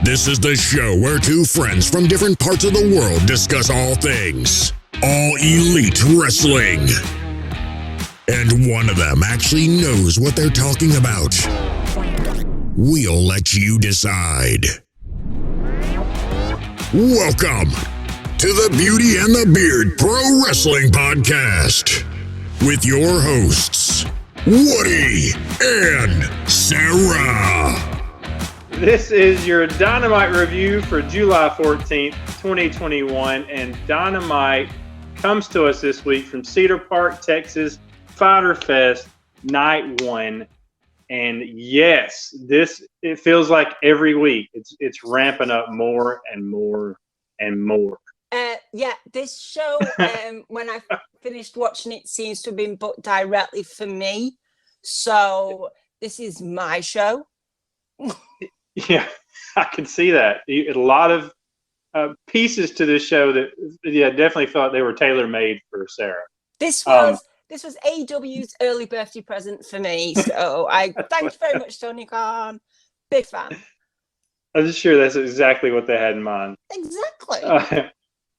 This is the show where two friends from different parts of the world discuss all things, all elite wrestling. And one of them actually knows what they're talking about. We'll let you decide. Welcome to the Beauty and the Beard Pro Wrestling Podcast with your hosts, Woody and Sarah. This is your Dynamite review for July 14th, 2021, and Dynamite comes to us this week from Cedar Park, Texas, Fighter Fest, Night 1. And yes, it feels like every week it's ramping up more and more and more. Yeah, this show, when I finished watching it, seems to have been booked directly for me. So this is my show. Yeah, I can see that. A lot of pieces to this show that, definitely felt they were tailor-made for Sarah. This was AEW's early birthday present for me. So I thank you very much, Tony Khan. Big fan. I'm sure that's exactly what they had in mind. Exactly.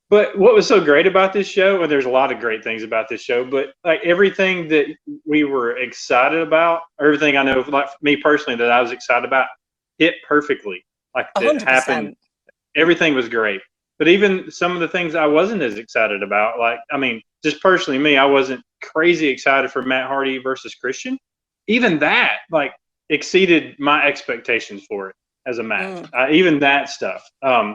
But what was so great about this show, and there's a lot of great things about this show, but like everything that we were excited about, or everything I know, like me personally, that I was excited about, hit perfectly. Like that happened. Everything was great. But even some of the things I wasn't as excited about, like, I mean, just personally me, I wasn't crazy excited for Matt Hardy versus Christian. Even that, like, exceeded my expectations for it as a match. Even that stuff.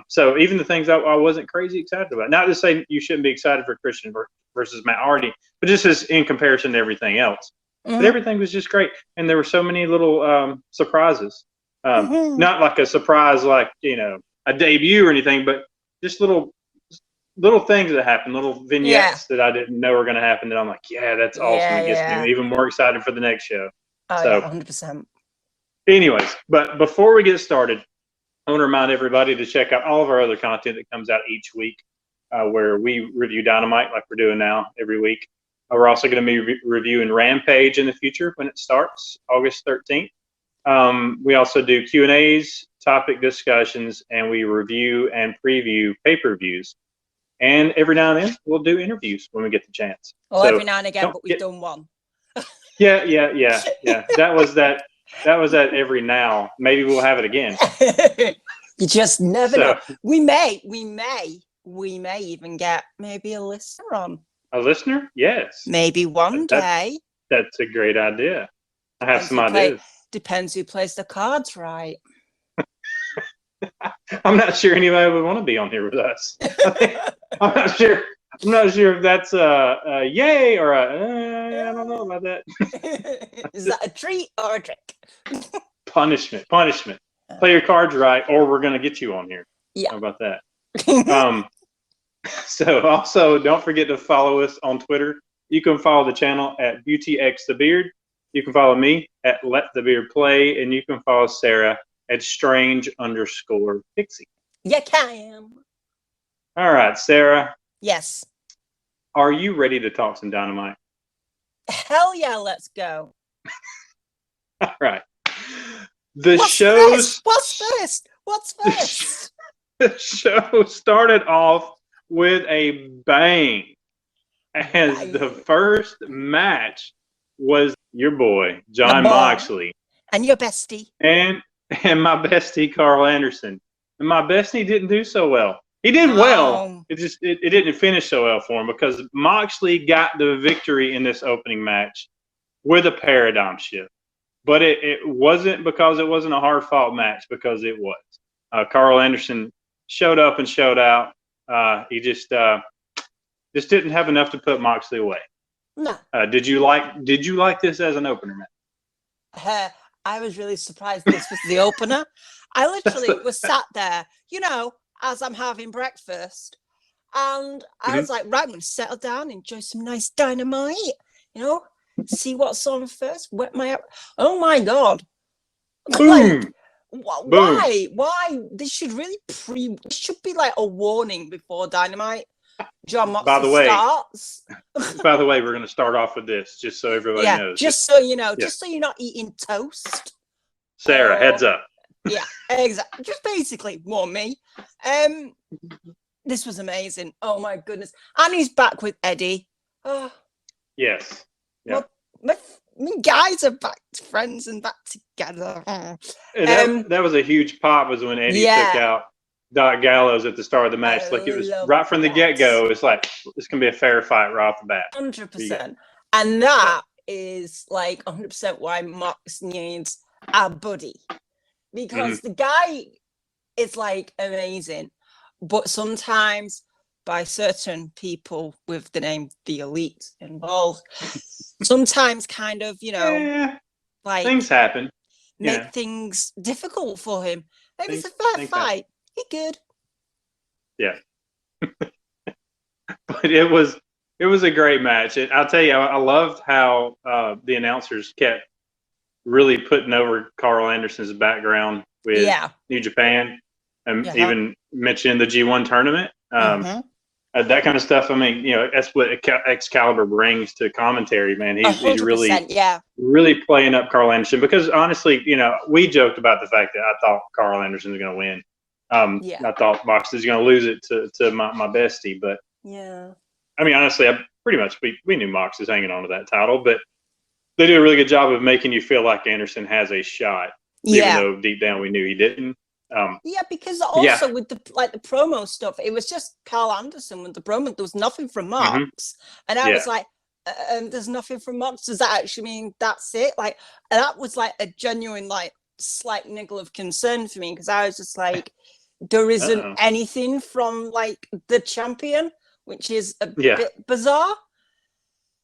So even the things I wasn't crazy excited about. Not to say you shouldn't be excited for Christian versus Matt Hardy, but just as in comparison to everything else. But everything was just great. And there were so many little surprises. Not like a surprise, like, a debut or anything, but just little things that happen, little vignettes that I didn't know were going to happen. That I'm like, yeah, that's awesome. It gets me even more excited for the next show. Oh, so, yeah, 100%. Anyways, but before we get started, I want to remind everybody to check out all of our other content that comes out each week, where we review Dynamite like we're doing now every week. We're also going to be reviewing Rampage in the future when it starts, August 13th. We also do Q&As, topic discussions, and we review and preview pay-per-views. And every now and then, we'll do interviews when we get the chance. Well, every now and again, but we've done one. Yeah. That was at every now. Maybe we'll have it again. You just never know. We may even get maybe a listener on. A listener? Yes. Maybe one day. That's a great idea. I have some ideas. Depends who plays the cards right. I'm not sure anybody would want to be on here with us. I'm not sure if that's a yay or I don't know about that. Is that a treat or a trick? Punishment. Play your cards right, or we're going to get you on here. Yeah. How about that? So also don't forget to follow us on Twitter. You can follow the channel at BeautyXTheBeard. You can follow me at Let the Beard Play, and you can follow Sarah at Strange_Pixie. Yeah, I am. All right, Sarah. Yes. Are you ready to talk some Dynamite? Hell yeah, let's go. All right. What's first? The show started off with a bang, as the first match was your boy, Jon Moxley. And your bestie. And my bestie, Carl Anderson. And my bestie didn't do so well. He did well. It didn't finish so well for him because Moxley got the victory in this opening match with a paradigm shift. But it wasn't because it wasn't a hard-fought match, because it was. Carl Anderson showed up and showed out. He just didn't have enough to put Moxley away. No. Did you like this as an opener, man? I was really surprised this was the opener. I literally was sat there, as I'm having breakfast, and I was like, right, I'm going to settle down, enjoy some nice Dynamite, see what's on first, wet my up. Oh my God. Boom. Like, why? This should be like a warning before Dynamite. Jon Moxley starts. By the way, we're going to start off with this, just so everybody knows. Just so you know, just so you're not eating toast. Sarah, heads up. Yeah, exactly. Just basically more me. This was amazing. Oh my goodness. And he's back with Eddie. Oh, Yes. Yeah. my guys are back friends and back together. And that was a huge pop was when Eddie took out Doc Gallows at the start of the match. Like it was right from the get-go. It's like, this can be a fair fight right off the bat. 100%. And that is like 100% why Mox needs a buddy. Because the guy is like amazing. But sometimes by certain people with the name The Elite involved, sometimes kind of, like things happen. Make things difficult for him. Maybe it's a fair fight. He good. Yeah. But it was a great match. I'll tell you, I loved how the announcers kept really putting over Carl Anderson's background with New Japan, and even mentioning the G1 tournament. That kind of stuff. I mean, that's what Excalibur brings to commentary, man. He's really playing up Carl Anderson, because honestly, we joked about the fact that I thought Carl Anderson was going to win. I thought Moxley's going to lose it to my bestie, but I mean, honestly, we knew Mox was hanging on to that title, but they do a really good job of making you feel like Anderson has a shot, even though deep down we knew he didn't. Because also with the promo stuff, it was just Carl Anderson with the promo. There was nothing from Mox, and I was like, "There's nothing from Mox. Does that actually mean that's it?" Like, that was like a genuine, like, slight niggle of concern for me, because I was just like, "There isn't anything from like the champion," which is a bit bizarre.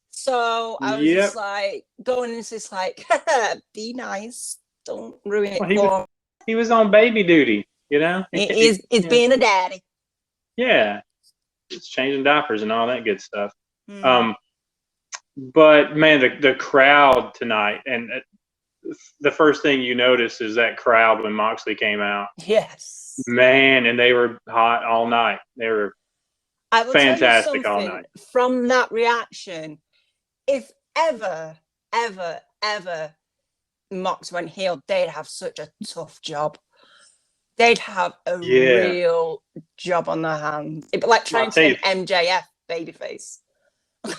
So I was just like going into this like, "Be nice, don't ruin it for." He was on baby duty, It's being a daddy. Yeah, it's changing diapers and all that good stuff. But man, the crowd tonight, and the first thing you notice is that crowd when Moxley came out. Yes, man, and they were hot all night. They were fantastic all night. From that reaction, if ever Mox went heel, they'd have such a tough job. They'd have a real job on their hands. It'd be like trying to make MJF babyface.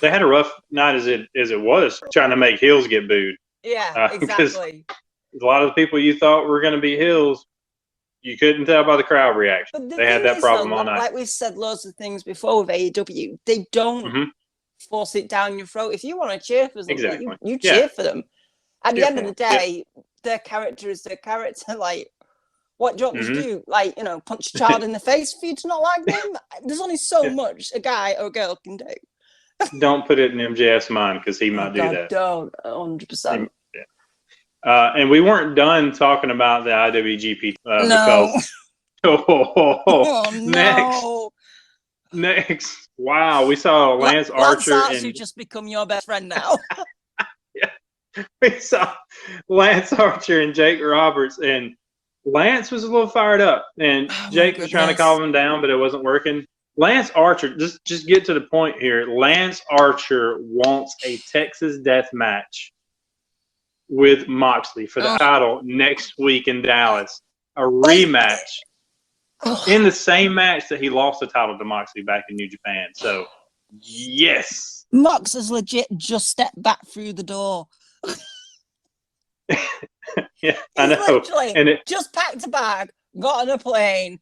They had a rough night as it was, trying to make heels get booed. Yeah, exactly. A lot of the people you thought were going to be heels, you couldn't tell by the crowd reaction. They had that problem all night. Like we've said loads of things before with AEW, they don't force it down your throat. If you want to cheer for them, you cheer for them. At the end of the day, their character is their character. Like, what do you want me to do? Like, punch a child in the face for you to not like them? There's only so much a guy or a girl can do. Don't put it in MJF's mind, because he might do that. Don't, 100%. And we weren't done talking about the IWGP because no. Next, wow, we saw Lance Archer. Lance Archer just become your best friend now. We saw Lance Archer and Jake Roberts, and Lance was a little fired up, and Jake was trying to calm him down, but it wasn't working. Lance Archer, just get to the point here. Lance Archer wants a Texas death match with Moxley for the title next week in Dallas. A rematch in the same match that he lost the title to Moxley back in New Japan. So, yes. Mox has legit just stepped back through the door. Yeah, I know. And it just packed a bag, got on a plane,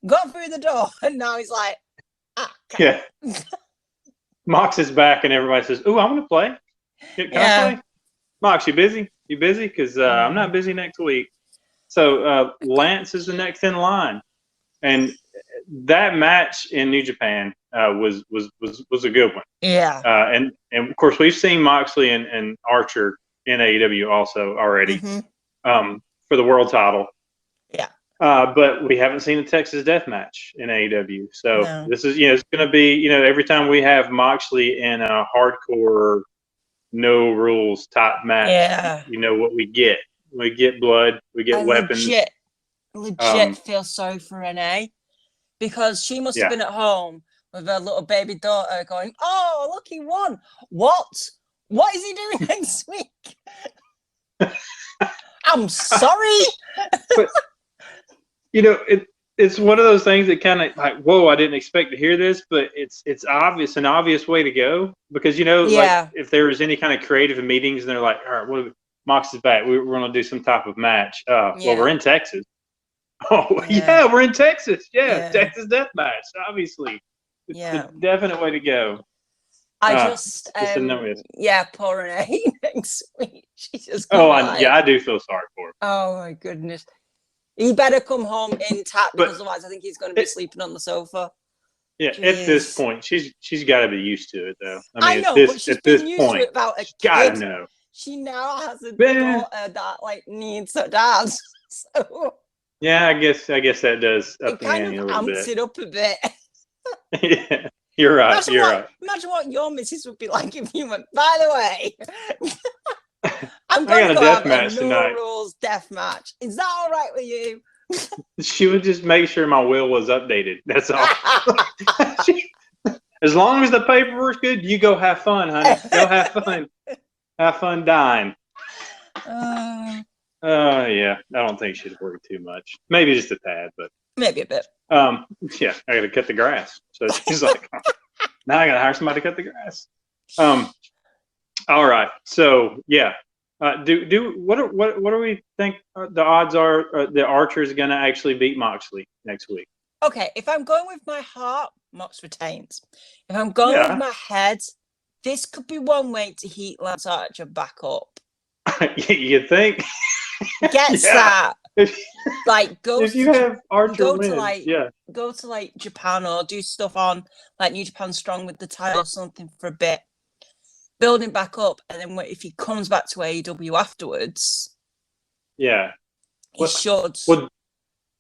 got through the door, and now he's like, yeah. Mox is back, and everybody says, "Ooh, I'm going to play. Can I play?" Mox, you busy? You busy? Because I'm not busy next week. So Lance is the next in line, and that match in New Japan was a good one. Yeah. And of course we've seen Moxley and Archer in AEW also already for the world title. Yeah. But we haven't seen a Texas Death Match in AEW. So this is it's going to be every time we have Moxley in a hardcore no rules type match, what we get. We get blood, we get weapons. Legit feel sorry for Renee, because she must have been at home with her little baby daughter going, "Oh, look, he won. What is he doing next week?" I'm sorry. it's one of those things that kind of like, whoa, I didn't expect to hear this, but it's an obvious way to go because like if there was any kind of creative meetings and they're like, all right, Mox is back, we're going to do some type of match. Well, we're in Texas. Oh yeah, we're in Texas. Yeah, Texas Death Match. Obviously, it's the definite way to go. I just poor Renee next week. She just I do feel sorry for her. Oh my goodness. He better come home intact because otherwise I think he's going to be sleeping on the sofa. Yeah, Jeez. At this point, she's got to be used to it, though. I know, but she's been used to it without a kid. Gotta know. She now has a daughter that like needs her dad. So yeah, I guess that does up the ante a little bit. Amps it up a bit. Yeah, you're right. Imagine what your missus would be like if you went. By the way. I'm going to go have a no rules death match. Is that all right with you? She would just make sure my will was updated. That's all. As long as the paperwork's good, you go have fun, honey. Go have fun. Have fun dying. Yeah. I don't think she'd worry too much. Maybe just a tad, but maybe a bit. Yeah, I got to cut the grass. So she's like, now I got to hire somebody to cut the grass. All right. So yeah. What do we think the odds are the Archer is going to actually beat Moxley next week? Okay, if I'm going with my heart, Mox retains. If I'm going with my head, this could be one way to heat Lance Archer back up. You think? Gets that. Like if you have Archer win, go to like Japan or do stuff on like New Japan Strong with the title or something for a bit. Building back up, and then if he comes back to AEW afterwards, he should. Well,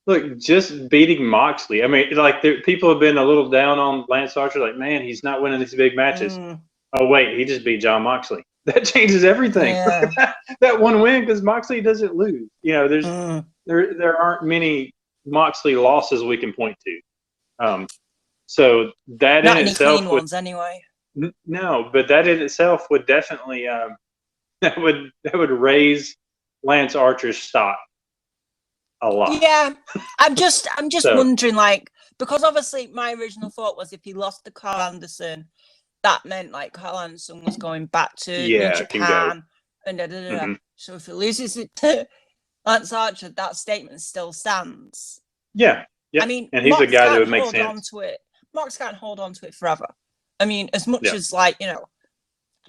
look, just beating Moxley. I mean, like people have been a little down on Lance Archer. Like, man, he's not winning these big matches. Oh wait, he just beat John Moxley. That changes everything. Yeah. That one win because Moxley doesn't lose. There aren't many Moxley losses we can point to. So that not in any itself clean ones anyway. No, but that in itself would definitely that would raise Lance Archer's stock a lot. Yeah, I'm just wondering, like, because obviously my original thought was if he lost to Carl Anderson, that meant like Carl Anderson was going back to New Japan and Mm-hmm. So if he loses it to Lance Archer, that statement still stands. Yeah. I mean, and he's a guy that would make sense. Mox can't hold on to it forever. I mean, as much as like, I'd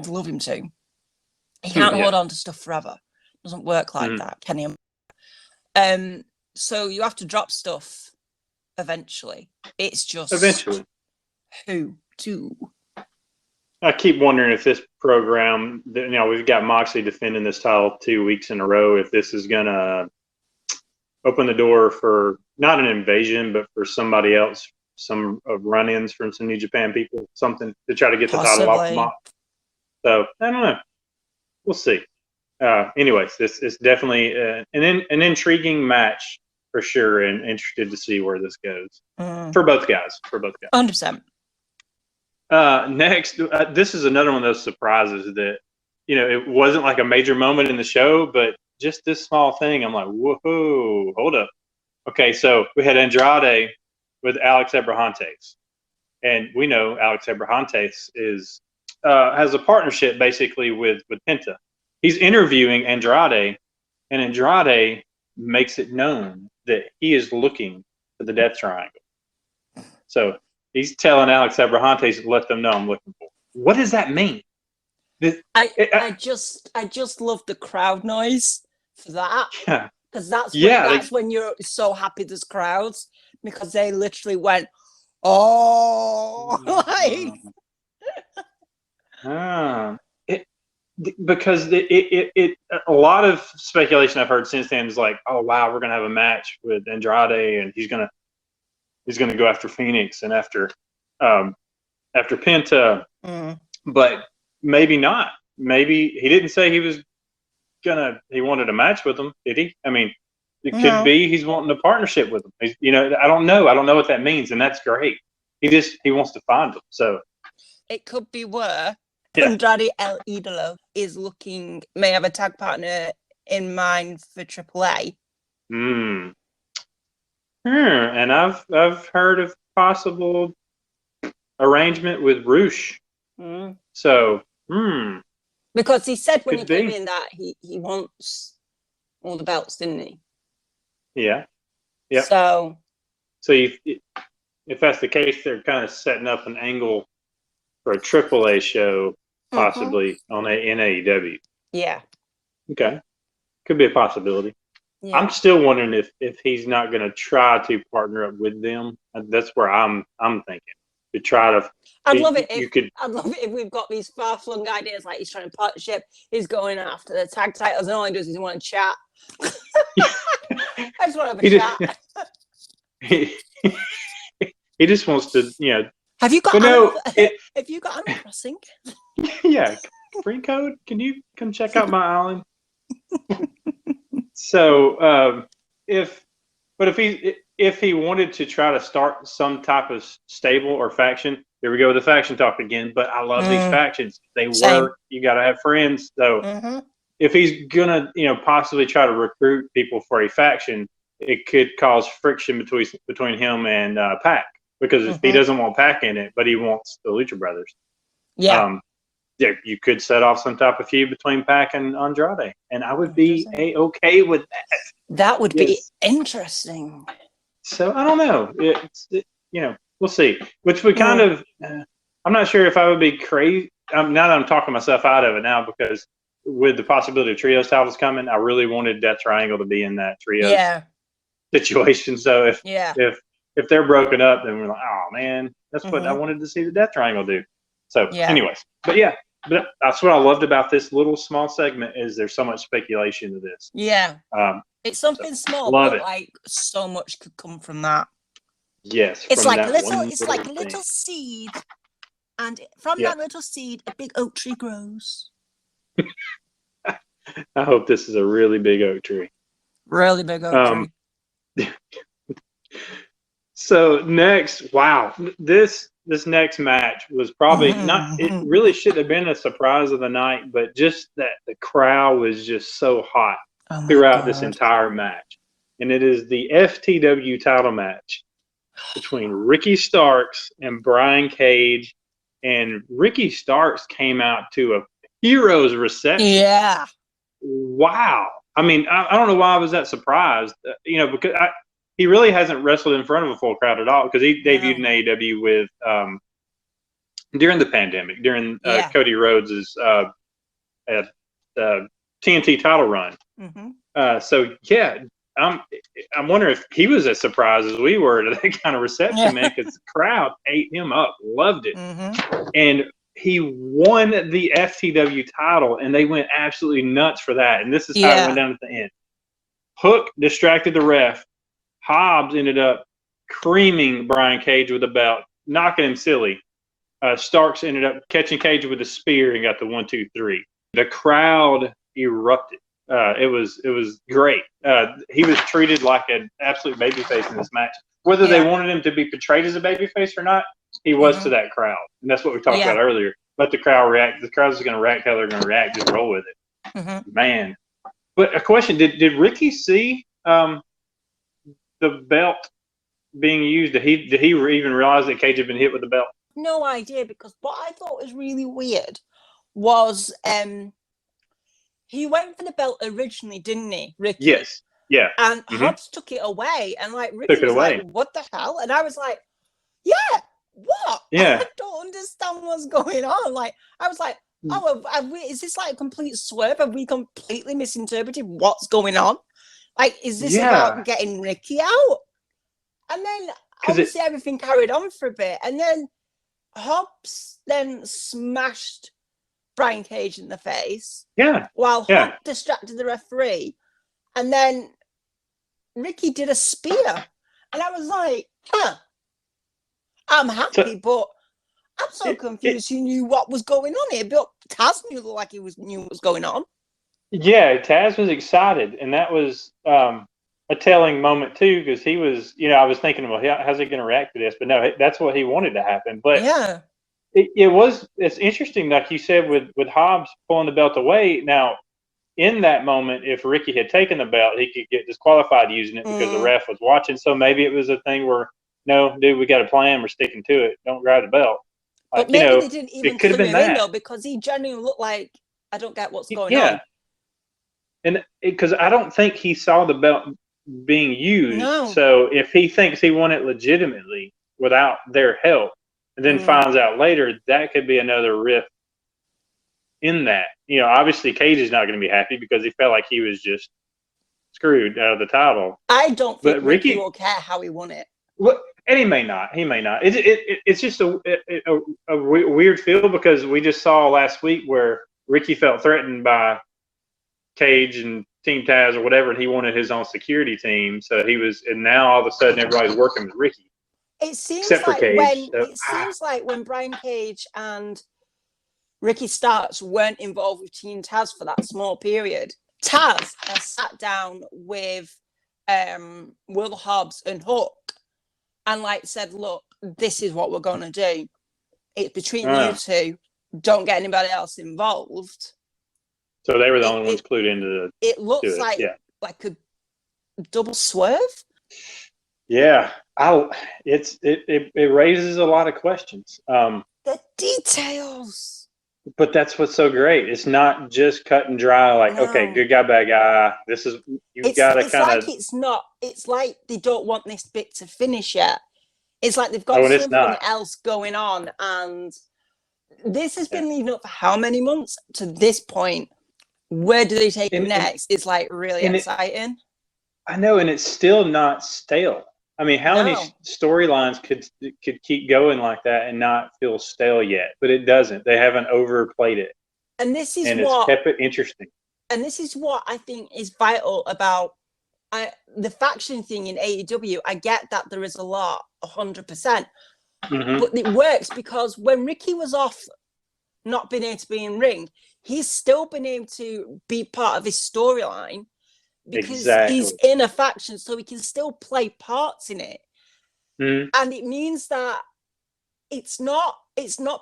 love him to. He can't hold on to stuff forever. It doesn't work like that, can he? So you have to drop stuff eventually. It's just who to. I keep wondering if this program, we've got Moxley defending this title 2 weeks in a row, if this is going to open the door for not an invasion, but for somebody else. Some run-ins from some New Japan people, something to try to get the title off of Mox. So I don't know. We'll see. Anyways, this is definitely an intriguing match for sure, and interested to see where this goes for both guys. 100%. Next, this is another one of those surprises that it wasn't like a major moment in the show, but just this small thing, I'm like, whoa, hold up. Okay, so we had Andrade with Alex Abrahantes, and we know Alex Abrahantes has a partnership basically with Penta. He's interviewing Andrade, and Andrade makes it known that he is looking for the Death Triangle. So he's telling Alex Abrahantes to let them know I'm looking for. What does that mean? I just love the crowd noise for that. Yeah. Because that's when you're so happy there's crowds, because they literally went, because a lot of speculation I've heard since then is like, oh wow, we're gonna have a match with Andrade and he's gonna go after Phoenix and after Penta, but maybe not. Maybe he didn't say he wanted a match with them, did he? I mean, it could be he's wanting a partnership with them. I don't know. I don't know what that means, and that's great. He wants to find them. So it could be where Andrade El Idolo may have a tag partner in mind for AAA. and I've heard of possible arrangement with Roosh. So, because he said when he could came be. in that he wants all the belts, didn't he? Yeah. Yep. So if that's the case, they're kind of setting up an angle for a AAA show, possibly in AEW. Yeah. Okay. Could be a possibility. Yeah. I'm still wondering if he's not going to try to partner up with them. That's where I'm thinking to try to. I'd love it if we've got these far-flung ideas, like he's trying to partnership, he's going after the tag titles, and all he does is he want to chat. I just want to have a chat. He just wants to, Have you got? Have you got Animal Crossing? Yeah, free code. Can you come check out my island? So, if he wanted to try to start some type of stable or faction, here we go with the faction talk again. But I love these factions. They work. You got to have friends. So, if he's gonna, possibly try to recruit people for a faction, it could cause friction between him and Pac, because if he doesn't want Pac in it, but he wants the Lucha Brothers. Yeah. You could set off some type of feud between Pac and Andrade, and I would be okay with that. That would be interesting. So I don't know. We'll see. Which would kind of, I'm not sure if I would be crazy. Now that I'm talking myself out of it now, because with the possibility of trios titles coming, I really wanted Death Triangle to be in that trios situation. So if they're broken up, then we're like, oh man, that's what I wanted to see the Death Triangle do. So, anyways, but that's what I loved about this little small segment, is there's so much speculation to this. Yeah. It's something small, but like so much could come from that. Yes. It's like a little seed, and from that little seed, a big oak tree grows. I hope this is a really big oak tree. Really big oak tree. So next, wow, this next match was probably not. It really should have been a surprise of the night, but just that the crowd was just so hot throughout this entire match, and it is the FTW title match between Ricky Starks and Brian Cage, and Ricky Starks came out to a hero's reception. Yeah. Wow. I mean, I don't know why I was that surprised. Because he really hasn't wrestled in front of a full crowd at all, because he debuted in AEW with during the pandemic, during Cody Rhodes' TNT title run. I'm wondering if he was as surprised as we were to that kind of reception, man, because the crowd ate him up, loved it. And he won the FTW title, and they went absolutely nuts for that. And this is how it went down at the end. Hook distracted the ref. Hobbs ended up creaming Brian Cage with the belt, knocking him silly. Starks ended up catching Cage with a spear and got the 1, 2, 3. The crowd erupted. It was great. He was treated like an absolute babyface in this match. Whether they wanted him to be portrayed as a babyface or not, he was to that crowd, and that's what we talked about earlier. Let the crowd react. The crowd's going to react how they're going to react. Just roll with it, man. But a question: Did Ricky see the belt being used? Did he even realize that Cage had been hit with the belt? No idea, because what I thought was really weird was he went for the belt originally, didn't he, Ricky? Yes. Yeah. And Hobbs took it away, and like Ricky was like, "What the hell?" And I was like, "Yeah, what? Yeah. I don't understand what's going on." Like, I was like, "Oh, is this like a complete swerve? Have we completely misinterpreted what's going on? Like, is this about getting Ricky out?" And then obviously everything carried on for a bit, and then Hobbs then smashed Brian Cage in the face. Yeah. While Hobbs distracted the referee, and then Ricky did a spear, and I was like, I'm happy, but I'm so confused. Who knew what was going on here? But Taz knew like he knew what was going on. Yeah, Taz was excited, and that was a telling moment too, because he was, I was thinking, well, how's he going to react to this? But no, that's what he wanted to happen. But it's interesting, like you said, with Hobbs pulling the belt away. Now, in that moment, if Ricky had taken the belt, he could get disqualified using it because the ref was watching. So maybe it was a thing where, no, dude, we got a plan. We're sticking to it. Don't grab the belt. But maybe they didn't even clue him in, though, because he genuinely looked like, I don't get what's going on. And because I don't think he saw the belt being used. No. So if he thinks he won it legitimately without their help and then finds out later, that could be another rift in that. Obviously Cage is not going to be happy because he felt like he was just screwed out of the title. I don't think Ricky will care how he won it. Well, and he may not. It's just a weird feel because we just saw last week where Ricky felt threatened by Cage and Team Taz or whatever, and he wanted his own security team. So and now all of a sudden everybody's working with Ricky. It seems except like for Cage. Seems like when Brian Cage and Ricky Starks weren't involved with Team Taz for that small period, Taz has sat down with Will Hobbs and Hook and said, look, this is what we're going to do. It's between you two. Don't get anybody else involved. So they were the only ones clued into it. Looks like a double swerve. Yeah, it raises a lot of questions. The details. But that's what's so great. It's not just cut and dry. Okay, good guy, bad guy. This is got to kind of. It's not. It's like they don't want this bit to finish yet. It's like they've got something else going on, and this has been leading up for how many months to this point. Where do they take it next? It's really exciting. I know, and it's still not stale. I mean, how many storylines could keep going like that and not feel stale yet? But it doesn't. They haven't overplayed it. And this is it's kept it interesting. And this is what I think is vital about the faction thing in AEW. I get that there is a lot, 100%. But it works because when Ricky was off, not being able to be in ring, he's still been able to be part of his storyline because he's in a faction, so he can still play parts in it. And it means that it's not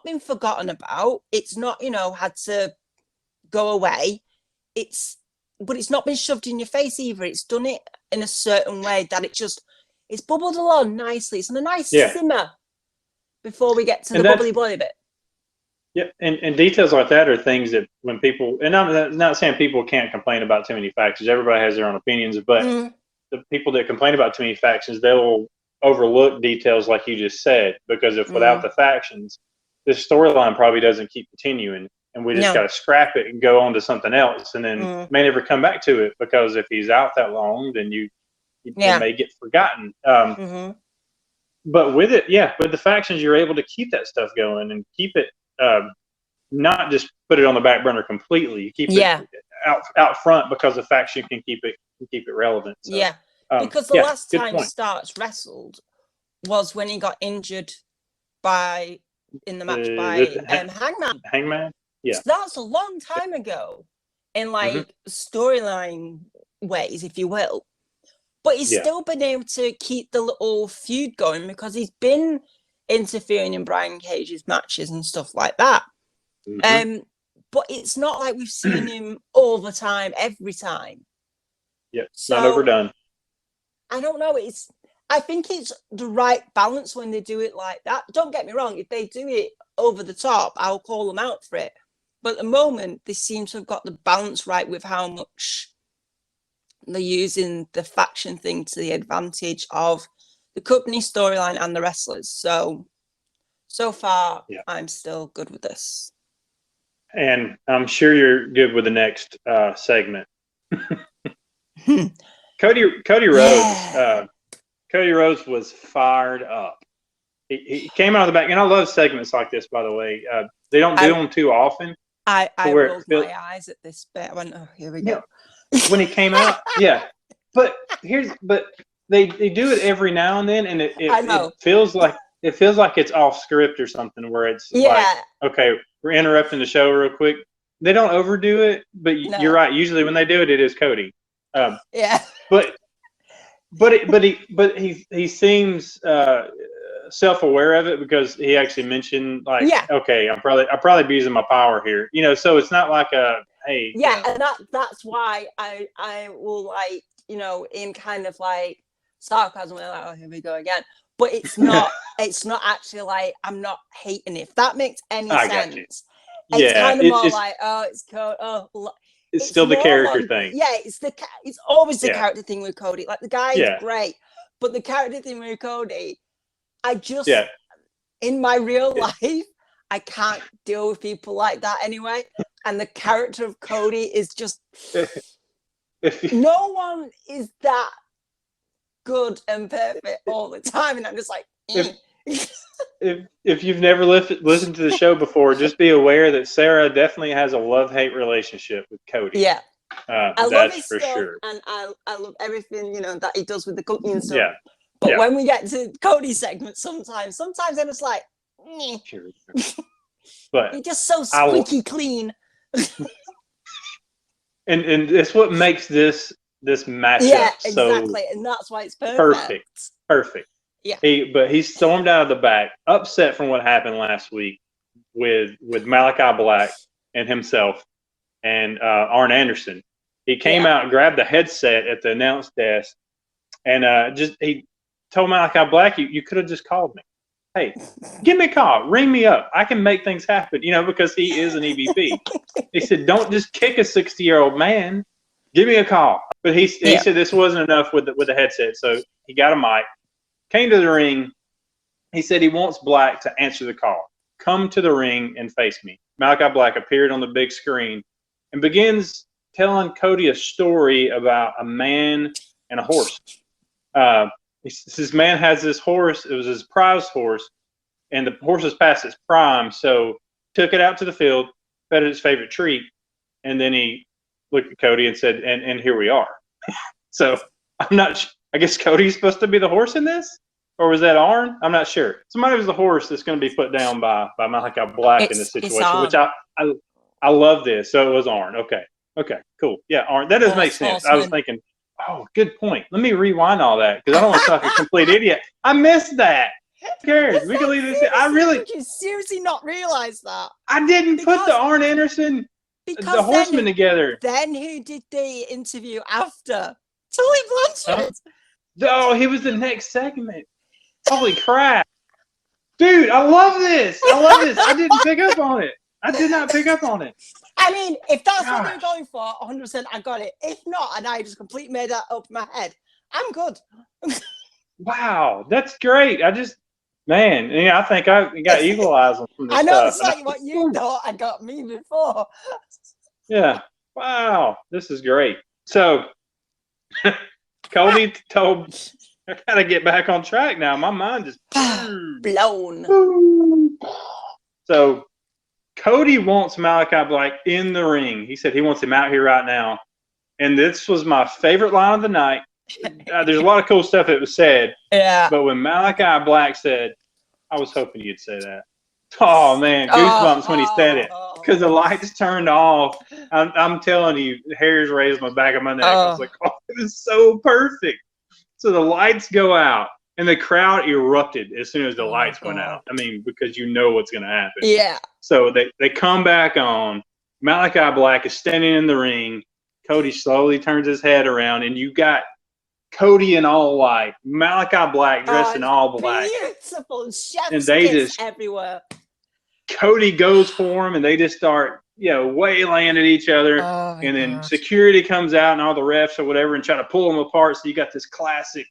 been forgotten about. It's not, had to go away. But it's not been shoved in your face either. It's done it in a certain way that it's bubbled along nicely. It's in a nice simmer before we get to the bubbly boy bit. Yeah, and details like that are things that when people, and I'm not saying people can't complain about too many factions. Everybody has their own opinions, but the people that complain about too many factions, they will overlook details like you just said, because if without the factions, this storyline probably doesn't keep continuing, and we just got to scrap it and go on to something else, and then may never come back to it, because if he's out that long, then you may get forgotten. But with it, with the factions, you're able to keep that stuff going and keep it. Not just put it on the back burner completely. You keep it out front because the faction can keep it relevant. So, because the last time Starks wrestled was when he got injured in the match by Hangman. Hangman, yeah. So that's a long time ago, in storyline ways, if you will. But he's still been able to keep the little feud going because he's been interfering in Brian Cage's matches and stuff like that. But it's not like we've seen him all the time, every time. Yeah, so, not overdone. I don't know. I think it's the right balance when they do it like that. Don't get me wrong. If they do it over the top, I'll call them out for it. But at the moment, they seem to have got the balance right with how much they're using the faction thing to the advantage of the company storyline and the wrestlers. So far, I'm still good with this. And I'm sure you're good with the next segment. Cody Rhodes. Cody Rhodes was fired up. He came out of the back, and I love segments like this. By the way, they don't do them too often. I rolled my eyes at this bit. I went, "Oh, here we go." When he came out, but they do it every now and then, and it feels like it's off script or something, where it's like, okay, we're interrupting the show real quick. They don't overdo it, but you're right. Usually when they do it, it is Cody. But he seems self-aware of it, because he actually mentioned okay, I'll probably be using my power here. So it's not like hey, yeah, and that's why I will like, you know, in kind of like sarcasm, like, oh, here we go again. But it's not actually like I'm not hating it, if that makes any I got you. sense. Yeah, It's kind of more like, oh, it's Cody. it's still the character like, thing. Yeah, it's always the Yeah. character thing with Cody. Like the guy is great, but the character thing with Cody, I just in my real life, I can't deal with people like that anyway. And the character of Cody is just no one is that good and perfect all the time, and I'm just like. If you've never listened to the show before, just be aware that Sarah definitely has a love-hate relationship with Cody. Yeah, I love his for stuff, sure. and I love everything, you know, that he does with the company and stuff. Yeah. But when we get to Cody's segments, sometimes I'm just like, but you're just so squeaky clean. and it's what makes this matchup exactly, and that's why it's perfect. Yeah. He stormed out of the back, upset from what happened last week with Malachi Black and himself and Arn Anderson. He came out and grabbed the headset at the announce desk and he told Malachi Black, you could have just called me. Hey, give me a call, ring me up. I can make things happen, you know, because he is an EVP. He said, don't just kick a 60-year-old man. Give me a call. But he said this wasn't enough with the headset, so he got a mic. Came to the ring. He said he wants Black to answer the call. Come to the ring and face me. Malachi Black appeared on the big screen and begins telling Cody a story about a man and a horse. This man has this horse. It was his prize horse, and the horse was past its prime, so took it out to the field, fed it its favorite treat, and then he looked at Cody and said, and here we are. So I'm not I guess Cody's supposed to be the horse in this? Or was that Arn? I'm not sure. Somebody was the horse that's going to be put down by Malachi Black in this situation, which I love this. So it was Arn. Okay, cool. Yeah, Arn. That does make sense. I was thinking, oh, good point. Let me rewind all that because I don't want to sound like a complete idiot. I missed that. Who cares? We can leave this. Did you seriously not realize that? I didn't put the Arn Anderson, the horseman together. Then who did the interview after? Tully Blanchard. Oh, he was the next segment. Holy crap. Dude, I love this. I didn't pick up on it. I did not pick up on it. I mean, if that's what they're going for, 100% I got it. If not, and I just completely made that up in my head, I'm good. Wow, that's great. I think I got eagle eyes from this I know stuff. it's like what you thought I got me before. Yeah. Wow, this is great. So Cody told, I gotta get back on track now. My mind is blown. So Cody wants Malachi Black in the ring. He said he wants him out here right now. And this was my favorite line of the night. There's a lot of cool stuff that was said. Yeah. But when Malachi Black said, I was hoping you'd say that. Oh, man, goosebumps when he said it. Because the lights turned off. I'm telling you, hairs raised on the back of my neck. I was like, oh, it was so perfect. So the lights go out, and the crowd erupted as soon as the lights went out. I mean, because you know what's going to happen. Yeah. So they come back on. Malachi Black is standing in the ring. Cody slowly turns his head around, and you got Cody in all white, Malachi Black dressed in all black. Beautiful. Chef's and they kiss just everywhere. Cody goes for him, and they just start, waylaying at each other. And then security comes out and all the refs or whatever and try to pull them apart. So you got this classic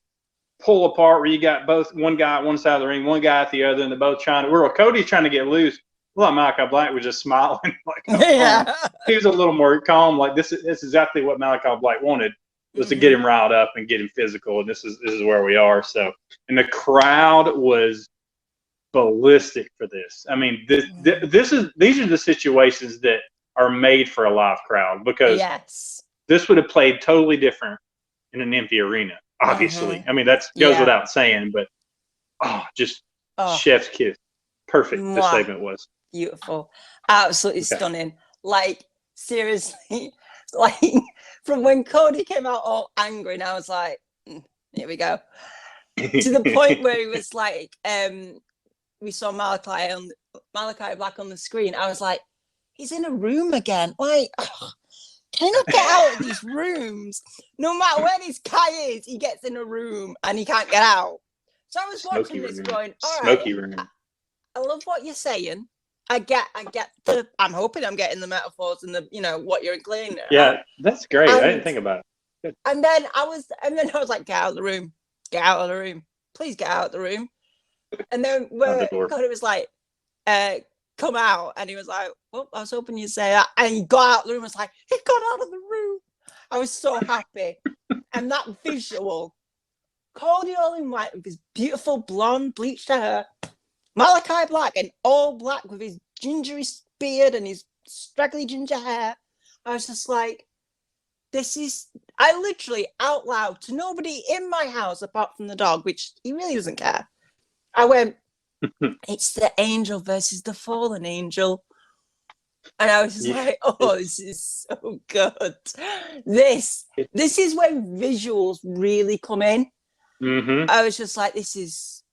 pull apart where you got both one guy at one side of the ring, one guy at the other, and they're both Cody's trying to get loose. Well, Malachi Black was just smiling. He was a little more calm. Like this is exactly what Malachi Black wanted, was to get him riled up and get him physical. And this is where we are. So, and the crowd was ballistic for this. I mean, these are the situations that are made for a live crowd, because this would have played totally different in an empty arena. Obviously, I mean that goes without saying. But just chef's kiss, perfect. This segment was beautiful, absolutely stunning. Like seriously, like from when Cody came out all angry, and I was like, here we go, to the point where he was like, we saw Malachi Black on the screen. I was like, he's in a room again. Like, can you not get out of these rooms? No matter where this guy is, he gets in a room and he can't get out. So I was watching this going, all right, Smoky room. I love what you're saying. I get I'm hoping I'm getting the metaphors and the, what you're including there. Yeah, that's great. I didn't think about it. Good. And then I was like, get out of the room. Get out of the room. Please get out of the room. And then Cody was like, come out. And he was like, well, I was hoping you'd say that. And he got out of the room. I was like, he got out of the room. I was so happy. And that visual, Cody all in white with his beautiful blonde bleached hair, Malachi Black and all black with his gingery beard and his straggly ginger hair. I was just like, I literally out loud to nobody in my house apart from the dog, which he really doesn't care. I went, it's the angel versus the fallen angel. And I was just like, oh, this is so good. This is when visuals really come in. Mm-hmm. I was just like, this is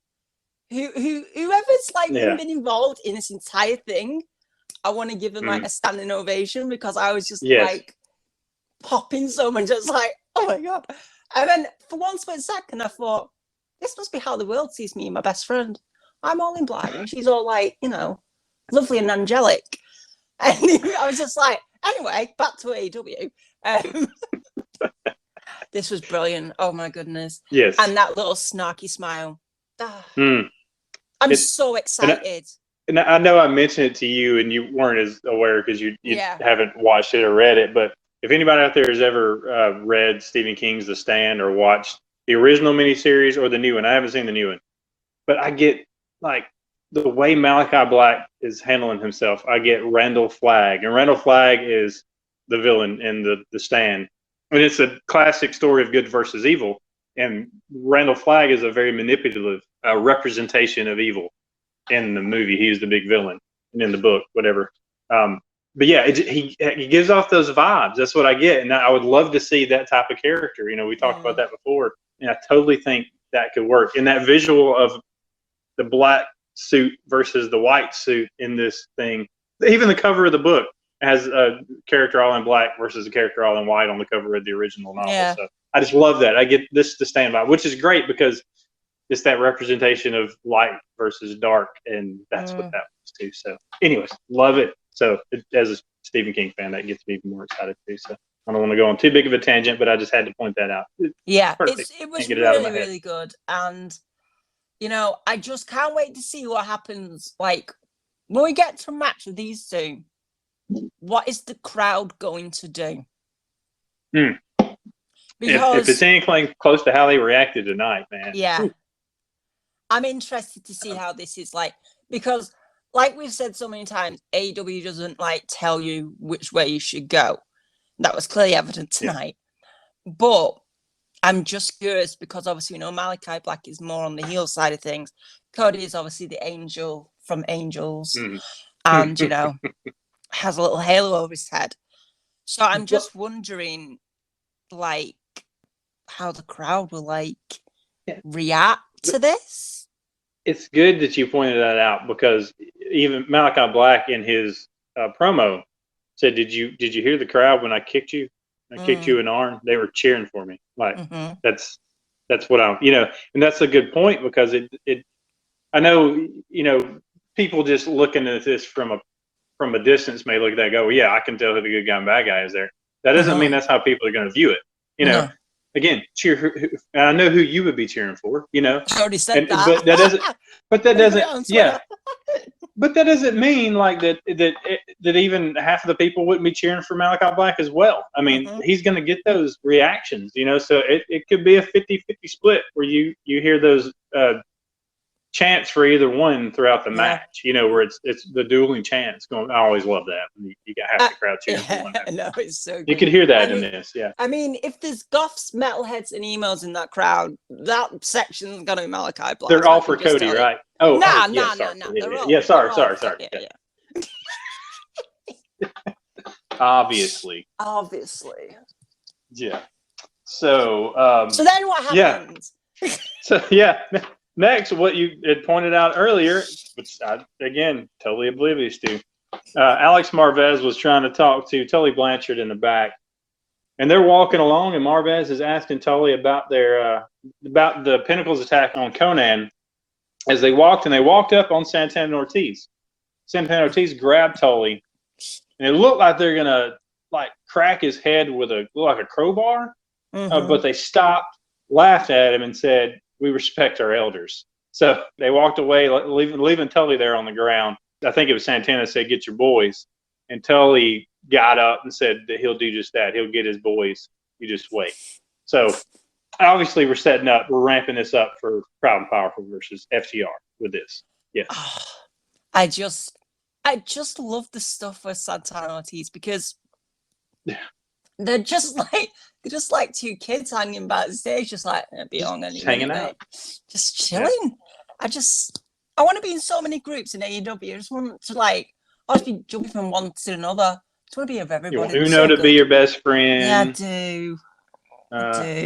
whoever's been involved in this entire thing. I want to give them a standing ovation because I was just popping so much, just like, oh my god. And then for one split second, I thought, this must be how the world sees me and my best friend. I'm all in black, and she's all lovely and angelic. And I was just like, anyway, back to AEW. This was brilliant. Oh my goodness. Yes. And that little snarky smile. I'm so excited. And I know I mentioned it to you, and you weren't as aware because you haven't watched it or read it. But if anybody out there has ever read Stephen King's The Stand or watched the original miniseries or the new one, I haven't seen the new one, but I get the way Malachi Black is handling himself. I get Randall Flagg, and Randall Flagg is the villain in the Stand, and it's a classic story of good versus evil. And Randall Flagg is a very manipulative representation of evil in the movie. He's the big villain, and in the book, whatever. But yeah, he gives off those vibes. That's what I get, and I would love to see that type of character. We talked about that before, and I totally think that could work. And that visual of the black suit versus the white suit in this thing, even the cover of the book has a character all in black versus a character all in white on the cover of the original novel. Yeah. So I just love that. I get this to stand by, which is great because it's that representation of light versus dark, and that's what that was too. So anyways, love it. So as a Stephen King fan, that gets me even more excited too. So I don't want to go on too big of a tangent, but I just had to point that out. It was really, really good. And, I just can't wait to see what happens. Like, when we get to a match with these two, what is the crowd going to do? Because if it's anything close to how they reacted tonight, man. Yeah. I'm interested to see how this is because like we've said so many times, AEW doesn't tell you which way you should go. That was clearly evident tonight. Yeah. But I'm just curious because obviously we know Malachi Black is more on the heel side of things. Cody is obviously the angel from Angels and, has a little halo over his head. So I'm just wondering, how the crowd will, react to this. It's good that you pointed that out because even Malachi Black in his promo said, "Did you hear the crowd when I kicked you? I kicked you in the arm. They were cheering for me. That's what I'm, and that's a good point because it. I know, people just looking at this from a distance may look at that and go, yeah, I can tell who the good guy and bad guy is there. That doesn't mean that's how people are going to view it. Again, cheer. And I know who you would be cheering for. I already said that. But that doesn't. But that doesn't. Yeah. But that doesn't mean that even half of the people wouldn't be cheering for Malachi Black as well. I mean, he's going to get those reactions. So it could be a 50-50 split where you hear those chants for either one throughout the match, where it's the dueling chants going. I always love that. You got half the crowd cheering for one. No, it's so good. You could hear that in this, yeah. I mean, if there's goths, metalheads, and emos in that crowd, that section's gonna be Malachi Black. They're all for Cody, right? Oh, no. Yeah, sorry. Obviously. Yeah. So then what happens? Yeah. So yeah. Next, what you had pointed out earlier, which I, again, totally oblivious to, Alex Marvez was trying to talk to Tully Blanchard in the back, And they're walking along, and Marvez is asking Tully about about the Pinnacle's attack on Conan. As they walked up on Santana and Ortiz. Santana and Ortiz grabbed Tully, and it looked like they're gonna like crack his head with a crowbar. But they stopped, laughed at him, and said, "We respect our elders." So they walked away, leaving Tully there on the ground. I think it was Santana said, "Get your boys," and Tully got up and said that he'll do just that. He'll get his boys. You just wait. So obviously we're ramping this up for Proud and Powerful versus FTR with this. Yes. Oh, I just love the stuff with Santana and Ortiz because they're just like two kids hanging backstage, just like be on any hanging out, just chilling. Yeah. I want to be in so many groups in AEW. I just want to I want to be jumping from one to another. I just want to be with everybody. You want Uno to be your best friend. Yeah, I do.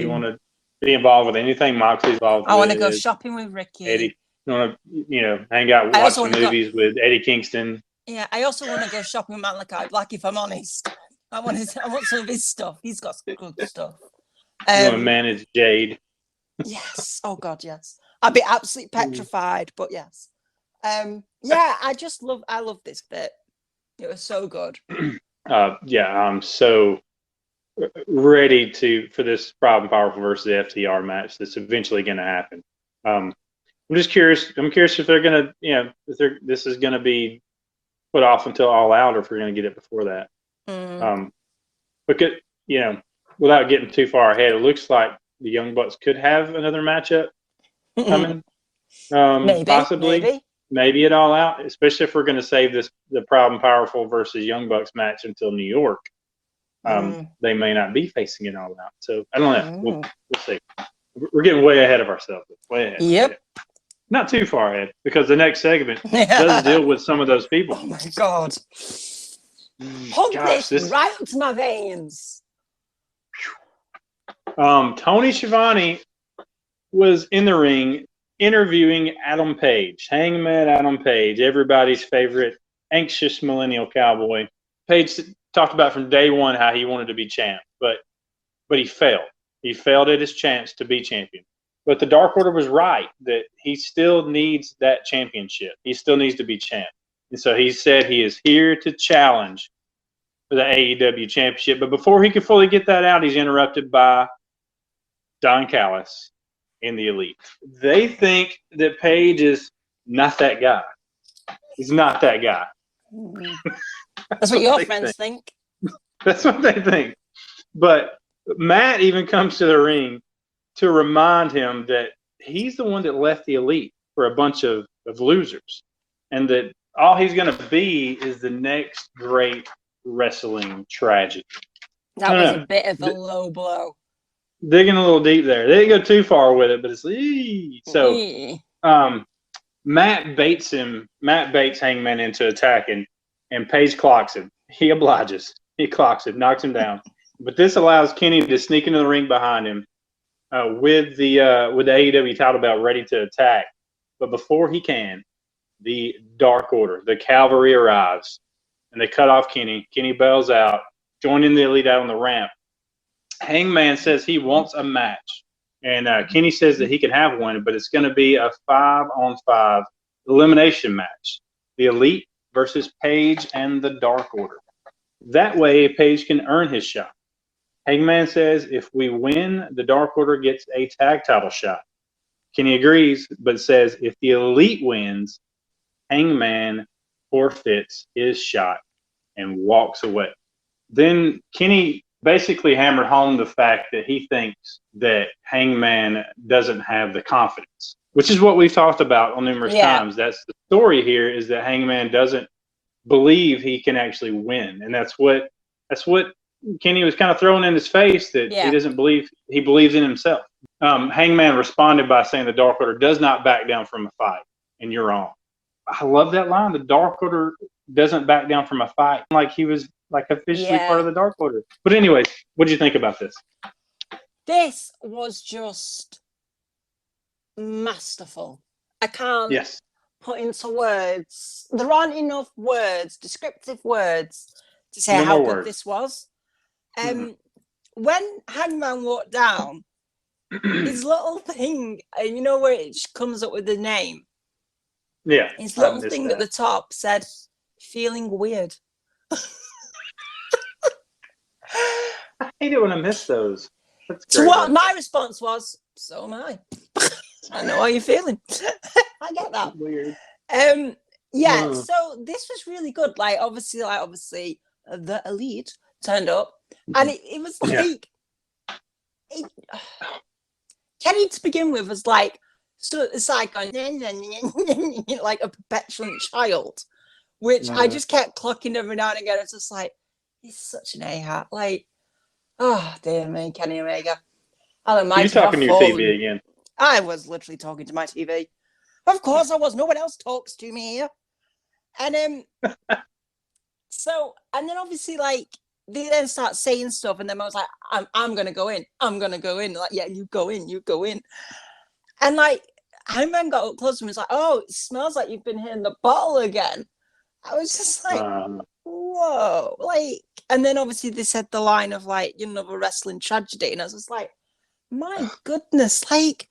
You want to be involved with anything Moxley's involved with. I want to go shopping with Ricky. Eddie. You want to, hang out, watch some movies with Eddie Kingston. Yeah, I also want to go shopping with Malachi Black, if I'm honest. I want some of his stuff. He's got some good stuff. You want to manage Jade. Yes. Oh, God, yes. I'd be absolutely petrified, but yes. I love this bit. It was so good. I'm so ready for this Proud and Powerful versus the FTR match that's eventually going to happen. I'm just curious. I'm curious if they're going to, this is going to be put off until All Out, or if we're going to get it before that. Because, without getting too far ahead, it looks like the Young Bucks could have another matchup coming. Maybe it All Out, especially if we're going to save the Proud and Powerful versus Young Bucks match until New York. They may not be facing it All Out. So I don't know. We'll see. We're getting way ahead of ourselves. Way ahead. Yep. Not too far ahead, because the next segment does deal with some of those people. Oh my God. Pump this right up to my veins. Tony Schiavone was in the ring interviewing Adam Page, Hangman Adam Page, everybody's favorite anxious millennial cowboy. Page talked about from day one how he wanted to be champ, but he failed. He failed at his chance to be champion. But the Dark Order was right that he still needs that championship. He still needs to be champ. And so he said he is here to challenge for the AEW championship. But before he could fully get that out, he's interrupted by Don Callis in the Elite. They think that Page is not that guy. He's not that guy. That's what your friends think. That's what they think. But Matt even comes to the ring to remind him that he's the one that left the Elite for a bunch of losers, and that all he's going to be is the next great wrestling tragedy. That was a bit of a low blow. Digging a little deep there. They didn't go too far with it, but it's so. Matt baits Hangman into attacking, and Page clocks him. He obliges. He clocks him, knocks him down. But this allows Kenny to sneak into the ring behind him with the AEW title belt ready to attack. But before he can, the Dark Order, the Cavalry arrives, and they cut off Kenny. Kenny bails out, joining the Elite out on the ramp. Hangman says he wants a match, and Kenny says that he can have one, but it's going to be a 5-on-5 elimination match. The Elite versus Page and the Dark Order. That way, Page can earn his shot. Hangman says if we win, the Dark Order gets a tag title shot. Kenny agrees, but says if the Elite wins, Hangman forfeits his shot and walks away. Then Kenny basically hammered home the fact that he thinks that Hangman doesn't have the confidence, which is what we've talked about on numerous times. That's the story here, is that Hangman doesn't believe he can actually win. And that's what Kenny was kind of throwing in his face, that he doesn't believe, he believes in himself. Hangman responded by saying the Dark Order does not back down from a fight, and you're wrong. I love that line. The Dark Order doesn't back down from a fight. Like he was like officially part of the Dark Order. But anyways, what did you think about this? This was just masterful. I can't put into words. There aren't enough words, descriptive words, to say how good this was. when Hangman walked down, his little thing, you know where it comes up with the name? Yeah. His little thing at the top said, feeling weird. I hate it when I miss those. That's So great. what my response was, so am I. I know how you're feeling. I get that. Weird. So this was really good. Like obviously the Elite turned up, and it was like Kenny to begin with was like, so it's like going like a petulant child, which I just kept clocking every now and again. It's just like, he's such an a-hat. Like, oh dear me, Kenny Omega. I don't mind. You're talking to your TV again. I was literally talking to my TV. Of course I was. No one else talks to me here. And so, and then obviously, like, they then start saying stuff, and then I was like, I'm gonna go in. I'm gonna go in. Like, yeah, you go in. And like, Hangman got up close and was like, oh, it smells like you've been hitting the bottle again. I was just like, whoa. Like, and then obviously they said the line of like, you know, a wrestling tragedy. And I was just like, my goodness, like,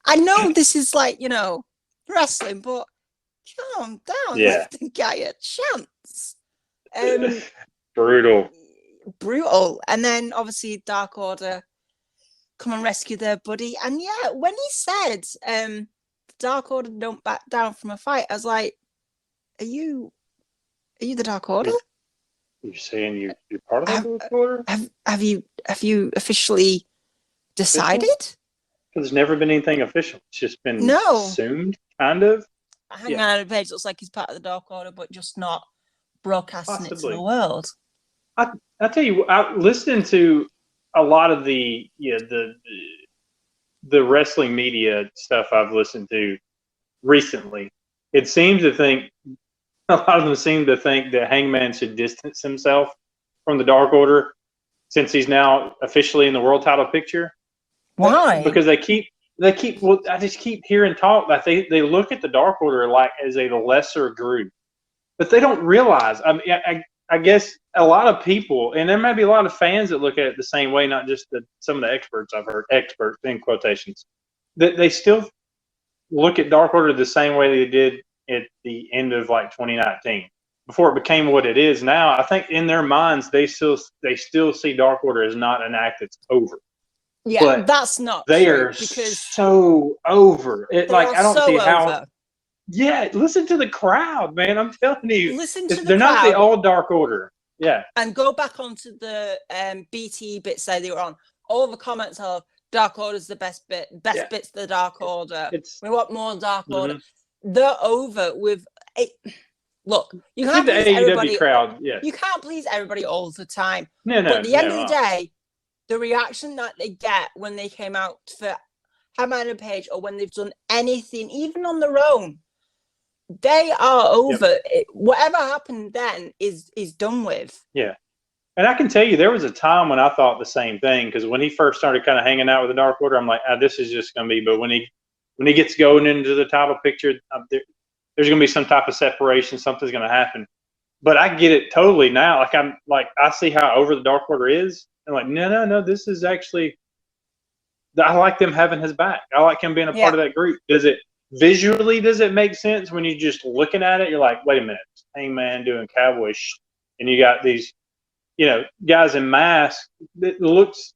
I know this is like, you know, wrestling, but calm down. Yeah. Let the guy a chance. Brutal. And then obviously Dark Order come and rescue their buddy. And yeah, when he said Dark Order don't back down from a fight, I was like, are you the Dark Order? You're saying you're part of the Dark Order? Have you officially decided? There's never been anything official. It's just been assumed, kind of. Hanging on a page looks like he's part of the Dark Order, but just not broadcasting it to the world. I tell you, listening to a lot of the wrestling media stuff I've listened to recently, a lot of them seem to think that Hangman should distance himself from the Dark Order since he's now officially in the world title picture. Why? Because I just keep hearing talk that they look at the Dark Order like as a lesser group, but they don't realize. I mean, I guess a lot of people, and there may be a lot of fans that look at it the same way, not just some of the experts I've heard, experts in quotations, that they still look at Dark Order the same way they did at the end of like 2019, before it became what it is now. I think in their minds they still see Dark Order as not an act that's over. Yeah, but that's not they true, are because so over it. Like, I don't see how. Over. Yeah, listen to the crowd, man. I'm telling you, listen to the they're crowd, not the old Dark Order. Yeah, and go back onto the BT bits that they were on. All the comments of Dark Order's the best bits of the Dark Order. We want more Dark Order. They're over with it. Look, you can't please the AEW everybody. Crowd. Yeah, you can't please everybody all the time. No. But at the end of the day, the reaction that they get when they came out for Hangman and Page, or when they've done anything, even on their own, they are over. Whatever happened then is done with. Yeah. And I can tell you, there was a time when I thought the same thing, because when he first started kind of hanging out with the Dark Order, I'm like, this is just going to be. But when he gets going into the title picture, there's going to be some type of separation. Something's going to happen. But I get it totally now. I see how over the Dark Order is. I'm like, no. This is actually. I like them having his back. I like him being a part of that group. Does it make sense when you're just looking at it? You're like, wait a minute, Hangman doing cowboy and you got these, guys in masks that looks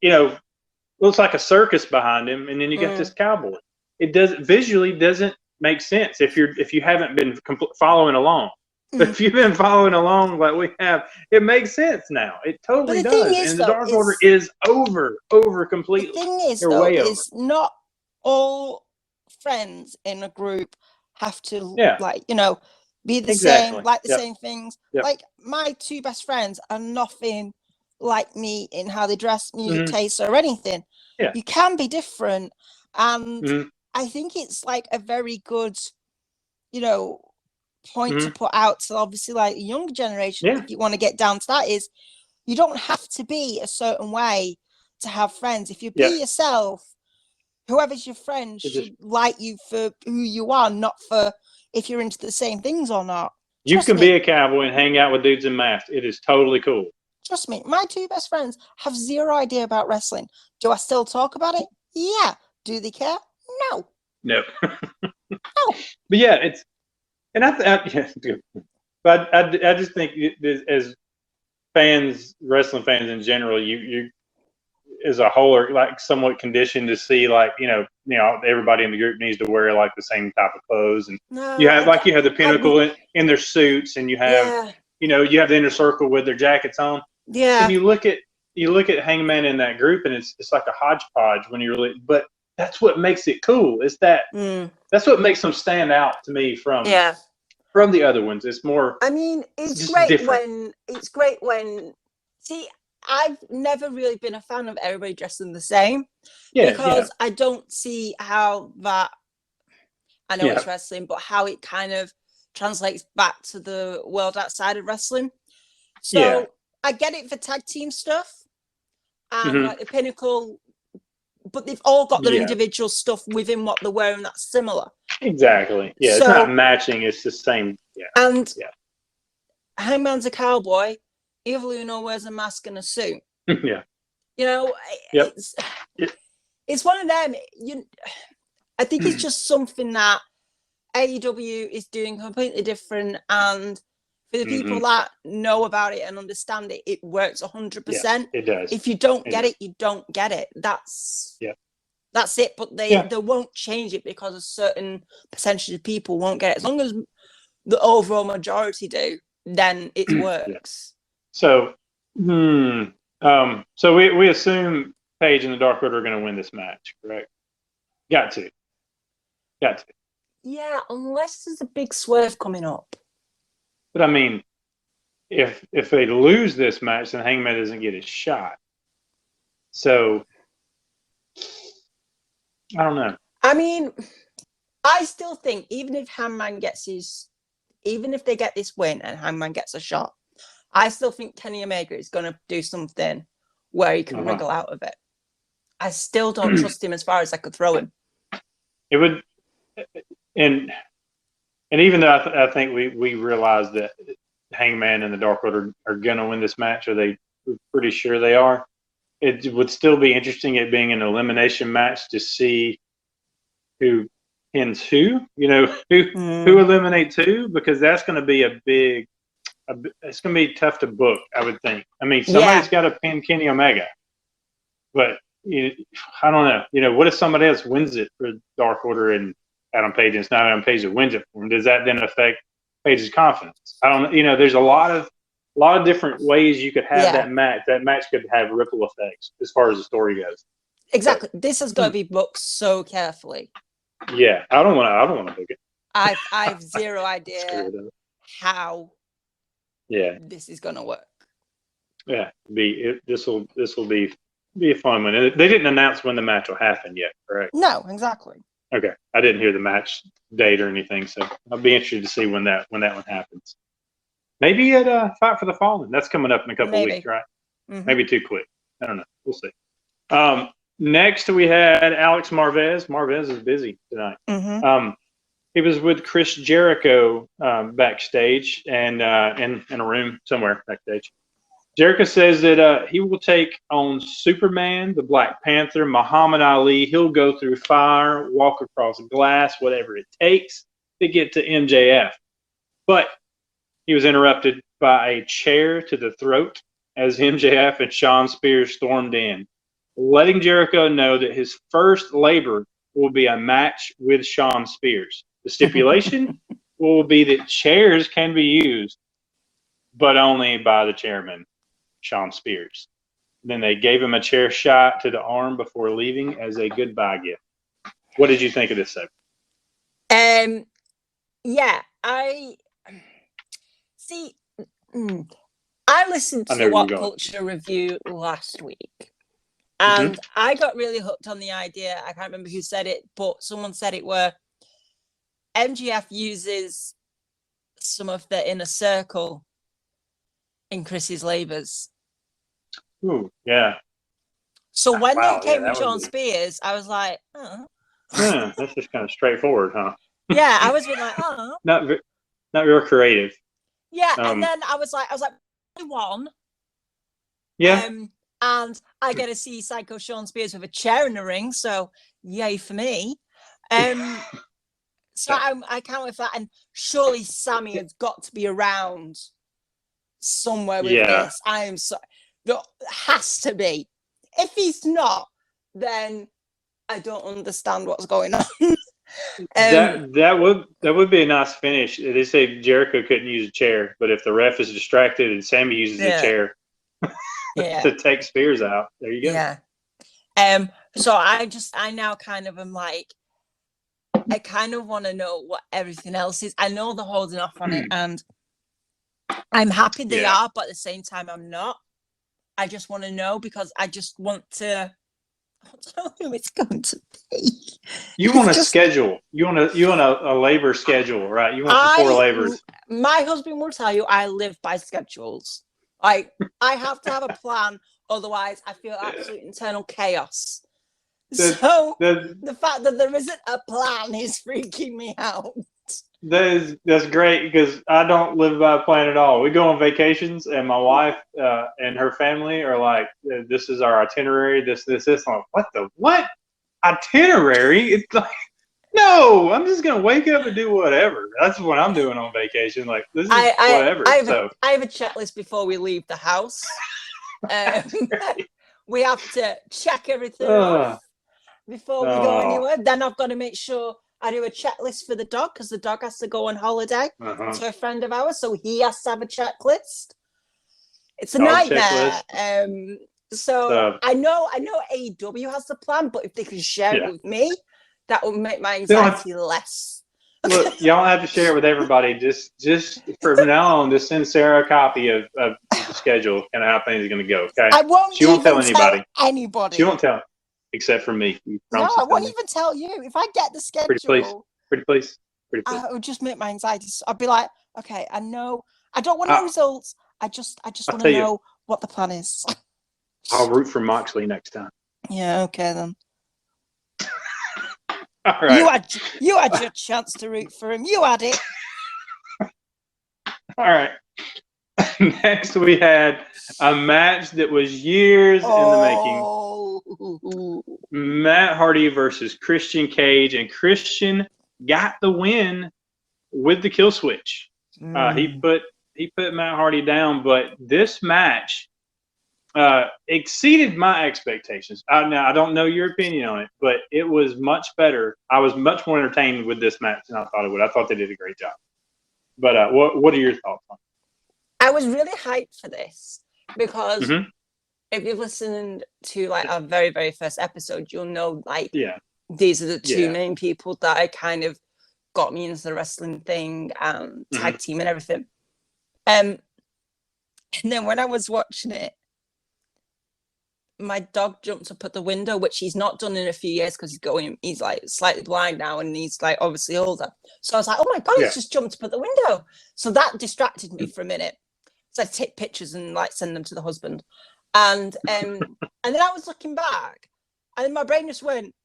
like a circus behind him, and then you got this cowboy. It doesn't make sense if you haven't been following along. But if you've been following along like we have, it makes sense now. It totally does. And the Dark Order is over completely. The thing is, though, is not all friends in a group have to be the same, like the same things. Like, my two best friends are nothing like me in how they dress, music tastes, or anything. You can be different, and I think it's like a very good point to put out to obviously like a younger generation, if you want to get down to that, is you don't have to be a certain way to have friends. If you be yourself, whoever's your friend should like you for who you are, not for if you're into the same things or not. You can be a cowboy and hang out with dudes in masks. It is totally cool. Trust me, my two best friends have zero idea about wrestling. Do I still talk about it? Yeah. Do they care? No. No. No. But yeah, it's and but I just think as fans, wrestling fans in general, you as a whole are like somewhat conditioned to see like everybody in the group needs to wear like the same type of clothes, and you have the Pinnacle in their suits, and you have you have the Inner Circle with their jackets on. Yeah. And you look at Hangman in that group, and it's like a hodgepodge when you really. But that's what makes it cool. Is that that's what makes them stand out to me from the other ones. It's more. I mean, it's great when. See, I've never really been a fan of everybody dressing the same. Because I don't see how that. I know it's wrestling, but how it kind of translates back to the world outside of wrestling. So I get it for tag team stuff and like the Pinnacle, but they've all got their individual stuff within what they're wearing that's similar. Exactly. Yeah, so, it's not matching. It's the same. Yeah. And Hangman's a cowboy. Evil Uno wears a mask and a suit. Yeah. You know, it's one of them. I think it's just something that AEW is doing completely different, and for the people that know about it and understand it, it works 100%. Yeah, it does. If you don't get it, you don't get it. That's it. But they won't change it because a certain percentage of people won't get it. As long as the overall majority do, then it works. So, so we assume Paige and the Dark Order are going to win this match, correct? Got to. Yeah, unless there's a big swerve coming up. But I mean, if they lose this match, then Hangman doesn't get his shot. So I don't know. I mean, I still think even if they get this win and Hangman gets a shot, I still think Kenny Omega is going to do something where he can wriggle out of it. I still don't trust him as far as I could throw him. It would, and even though I think we realize that Hangman and the Dark Order are going to win this match, or we're pretty sure they are, it would still be interesting it being an elimination match to see who pins who, who eliminates who, because that's going to be it's going to be tough to book, I would think. I mean, somebody's got to pin Kenny Omega, but I don't know. What if somebody else wins it for Dark Order and Adam Page, and it's not Adam Page that wins it for him? Does that then affect Page's confidence? I don't know. There's a lot of different ways you could have that match. That match could have ripple effects as far as the story goes. Exactly. This has got to be booked so carefully. Yeah, I don't want to book it. I have zero idea how this is going to work. Yeah, this will be a fun one. And they didn't announce when the match will happen yet, correct? No, exactly. Okay, I didn't hear the match date or anything, so I'll be interested to see when that one happens. Maybe at Fight for the Fallen. That's coming up in a couple of weeks, right? Mm-hmm. Maybe too quick. I don't know. We'll see. Next, we had Alex Marvez. Marvez is busy tonight. Mm-hmm. He was with Chris Jericho backstage and in a room somewhere backstage. Jericho says that he will take on Superman, the Black Panther, Muhammad Ali. He'll go through fire, walk across glass, whatever it takes to get to MJF. But he was interrupted by a chair to the throat as MJF and Shawn Spears stormed in, letting Jericho know that his first labor will be a match with Shawn Spears. The stipulation will be that chairs can be used, but only by the chairman, Shawn Spears. Then they gave him a chair shot to the arm before leaving as a goodbye gift. What did you think of this segment? I see. I listened to the What Culture review last week, and I got really hooked on the idea. I can't remember who said it, but someone said it where MGF uses some of the inner circle in Chris's labors. Ooh, yeah. So when they came with Shawn Spears, I was like, oh. That's just kind of straightforward, huh? Yeah, I was like, oh. Not real creative. Yeah, and then I was like, one. Yeah. And I get to see Psycho Sean Spears with a chair in the ring, so yay for me. So I can't wait for that. And surely Sammy has got to be around somewhere with this. I am so there has to be. If he's not, then I don't understand what's going on. That would be a nice finish. They say Jericho couldn't use a chair, but if the ref is distracted and Sammy uses a chair to take Spears out, there you go. Yeah. So I now kind of am like, I kind of want to know what everything else is. I know they're holding off on it, and I'm happy they are, but at the same time, I'm not. I just want to know because I just want to. I don't know who it's going to be. You want a schedule. You want a labor schedule, right? You want the 4 labors. My husband will tell you I live by schedules. I have to have a plan, otherwise I feel absolute internal chaos. So the fact that there isn't a plan is freaking me out. That's great because I don't live by a plan at all. We go on vacations, and my wife and her family are like, "This is our itinerary. This." I'm like, what itinerary? It's like, no, I'm just gonna wake up and do whatever. That's what I'm doing on vacation. Like, this is whatever. I have a checklist before we leave the house. We have to check everything off before we go anywhere. Then I've got to make sure I do a checklist for the dog because the dog has to go on holiday to a friend of ours, so he has to have a checklist. It's a nightmare. So I know AEW has the plan, but if they can share it with me, that would make my anxiety less. Look, y'all have to share it with everybody. Just from now on, just send Sarah a copy of the schedule and how things are going to go. Okay. She won't tell anybody. She won't tell, except for me. No, I won't even tell you. If I get the schedule, pretty please. It would just make my anxiety. I'd be like, okay, I know. I don't want no results. I just want to know what the plan is. I'll root for Moxley next time. Yeah. Okay then. All right. You had your chance to root for him. You had it. All right. Next, we had a match that was years in the making. Matt Hardy versus Christian Cage, and Christian got the win with the kill switch. He put Matt Hardy down, but this match exceeded my expectations. Now, I don't know your opinion on it, but it was much better. I was much more entertained with this match than I thought it would. I thought they did a great job. But what are your thoughts on it? I was really hyped for this because if you've listened to like our very, very first episode, you'll know these are the two main people that I kind of got me into the wrestling thing and tag team and everything. And then when I was watching it, my dog jumped up at the window, which he's not done in a few years because he's like slightly blind now and he's like obviously older. So I was like, oh my God, he's just jumped up at the window. So that distracted me for a minute. So I take pictures and like send them to the husband. And and then I was looking back and then my brain just went,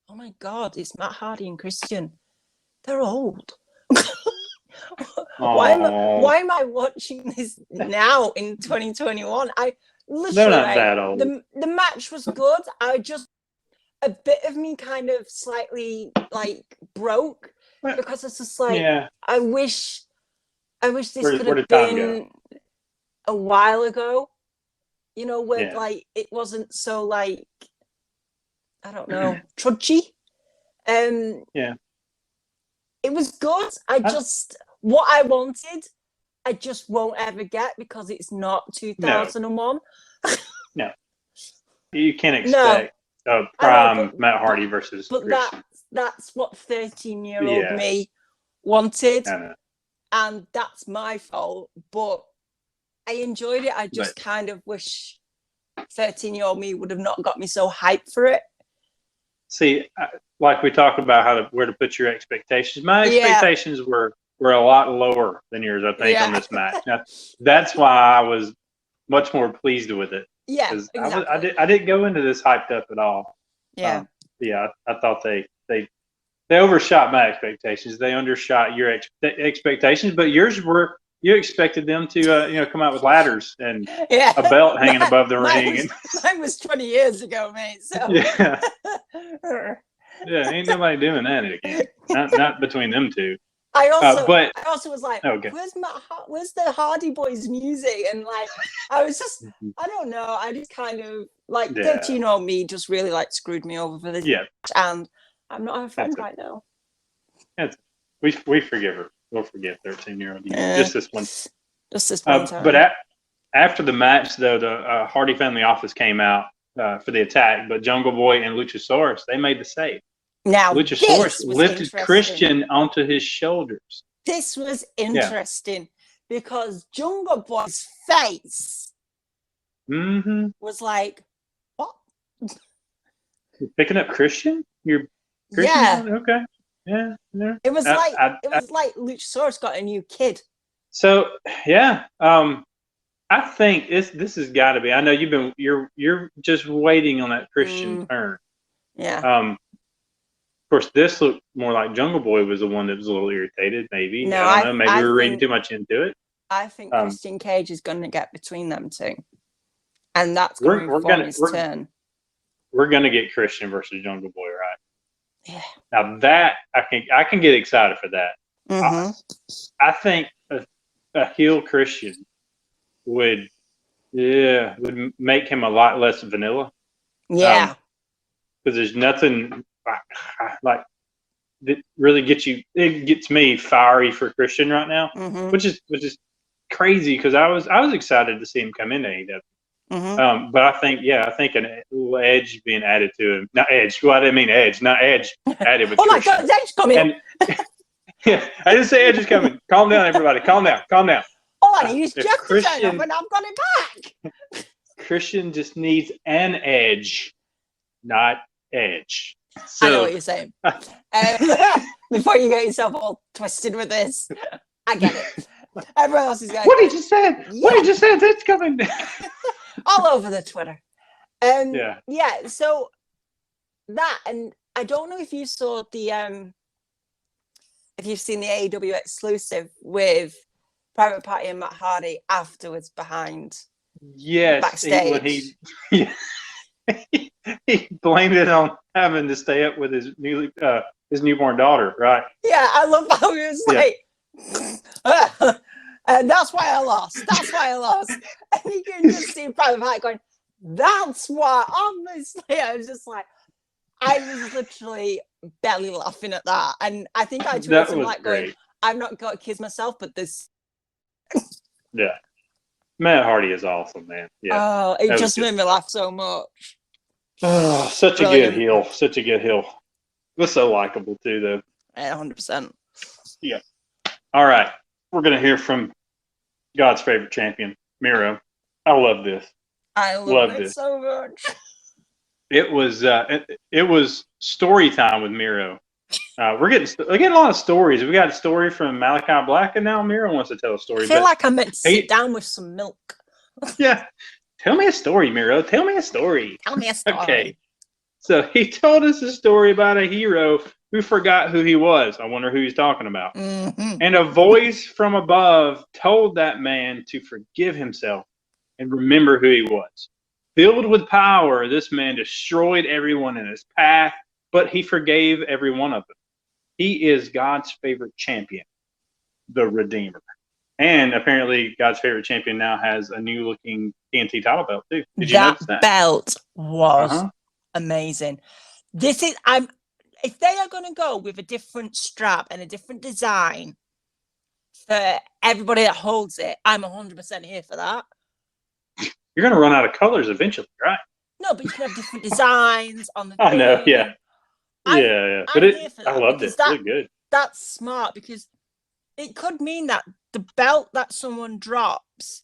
oh my God, it's Matt Hardy and Christian. They're old. Why am I watching this now in 2021? They're not that old. The match was good. A bit of me kind of slightly like broke because it's just like I wish this could have been a while ago. You know, where like it wasn't so like I don't know, trudgy. It was good. What I wanted, I just won't ever get because it's not 2001. No. You can't expect a prime Matt Hardy versus Christian. That's what 13-year-old me wanted. And that's my fault. But I enjoyed it. I just kind of wish 13-year-old me would have not got me so hyped for it. See, like we talked about where to put your expectations. My expectations were a lot lower than yours, I think, on this match. Now, that's why I was much more pleased with it. Yeah, exactly. I didn't go into this hyped up at all. Yeah. I thought they overshot my expectations. They undershot your expectations, but yours were you expected them to come out with ladders and Yeah. a belt hanging above the ring. Mine was 20 yeyears ago, mate. So Yeah. Yeah, ain't nobody doing that again. Not between them two. I also was like, okay. where's the Hardy Boys music? And like, I was just, I don't know. I just kind of like 13-year-old me just really like screwed me over for this. Yeah. And I'm not her friend right now. We forgive her. We'll forgive 13-year-old. Just this one. Just this one time. But after the match, though, the Hardy family office came out for the attack. But Jungle Boy and Luchasaurus, they made the save. Now, Luchasaurus lifted Christian onto his shoulders. This was interesting because Jungle Boy's face was like, what? You're picking up Christian? You're Christian? Yeah. Okay. Yeah. It was like Luchasaurus got a new kid. So yeah, I think this has got to be. I know you're just waiting on that Christian turn. Yeah. Of course, this looked more like Jungle Boy was the one that was a little irritated. Maybe no, I don't know. Maybe we were reading too much into it. I think Christian Cage is going to get between them two, and that's going to form his turn. We're going to get Christian versus Jungle Boy, right? Yeah. Now that I can get excited for that. Mm-hmm. I think a heel Christian would make him a lot less vanilla. Yeah. Because there's nothing like that really gets you. It gets me fiery for Christian right now, which is crazy because I was excited to see him come into AEW. But I think an edge being added to him, not edge. Well, I didn't mean edge, not edge added with. Oh my God, Edge coming! Yeah, I didn't say Edge is coming. Calm down, everybody. Calm down. All I need is Jeff to turn up, and I've got it back. Christian just needs an edge, not edge. So, I know what you're saying. Before you get yourself all twisted with this, I get it. Everyone else is going. What did you say? Yeah. What did you say? It's coming. All over the Twitter. Yeah. So that, and I don't know if you saw the if you've seen the AEW exclusive with Private Party and Matt Hardy afterwards behind. Yes, backstage. He blamed it on having to stay up with his newborn daughter, right? Yeah, I love how he was like, and that's why I lost. And you can just see Private Party going, that's why. Honestly, I was just like, I was literally belly laughing at that. And I think I tweeted something like going, I've not got kids myself, but this. Yeah. Matt Hardy is awesome, man. Yeah. Oh, it just made me laugh so much. Oh, such Brilliant. A good heel. Such a good heel. Was so likable too, though. 100%. Yeah. All right. We're going to hear from God's favorite champion, Miro. I love this. I love it so much. It was story time with Miro. We're getting a lot of stories. We got a story from Malachi Black, and now Miro wants to tell a story. I feel like I'm meant to sit down with some milk. Yeah. Tell me a story, Miro. Tell me a story. Tell me a story. Okay. So he told us a story about a hero who forgot who he was. I wonder who he's talking about. And a voice from above told that man to forgive himself and remember who he was. Filled with power, this man destroyed everyone in his path, but he forgave every one of them. He is God's favorite champion, the Redeemer. And apparently God's favorite champion now has a new looking TNT title belt too. Did you notice that? Belt was amazing. This is if they are going to go with a different strap and a different design for everybody that holds it, I'm 100% here for that. You're going to run out of colors eventually, right? No, but you can have different designs on the I know, yeah. Yeah. But I loved it. It's really good. That's smart because it could mean that the belt that someone drops,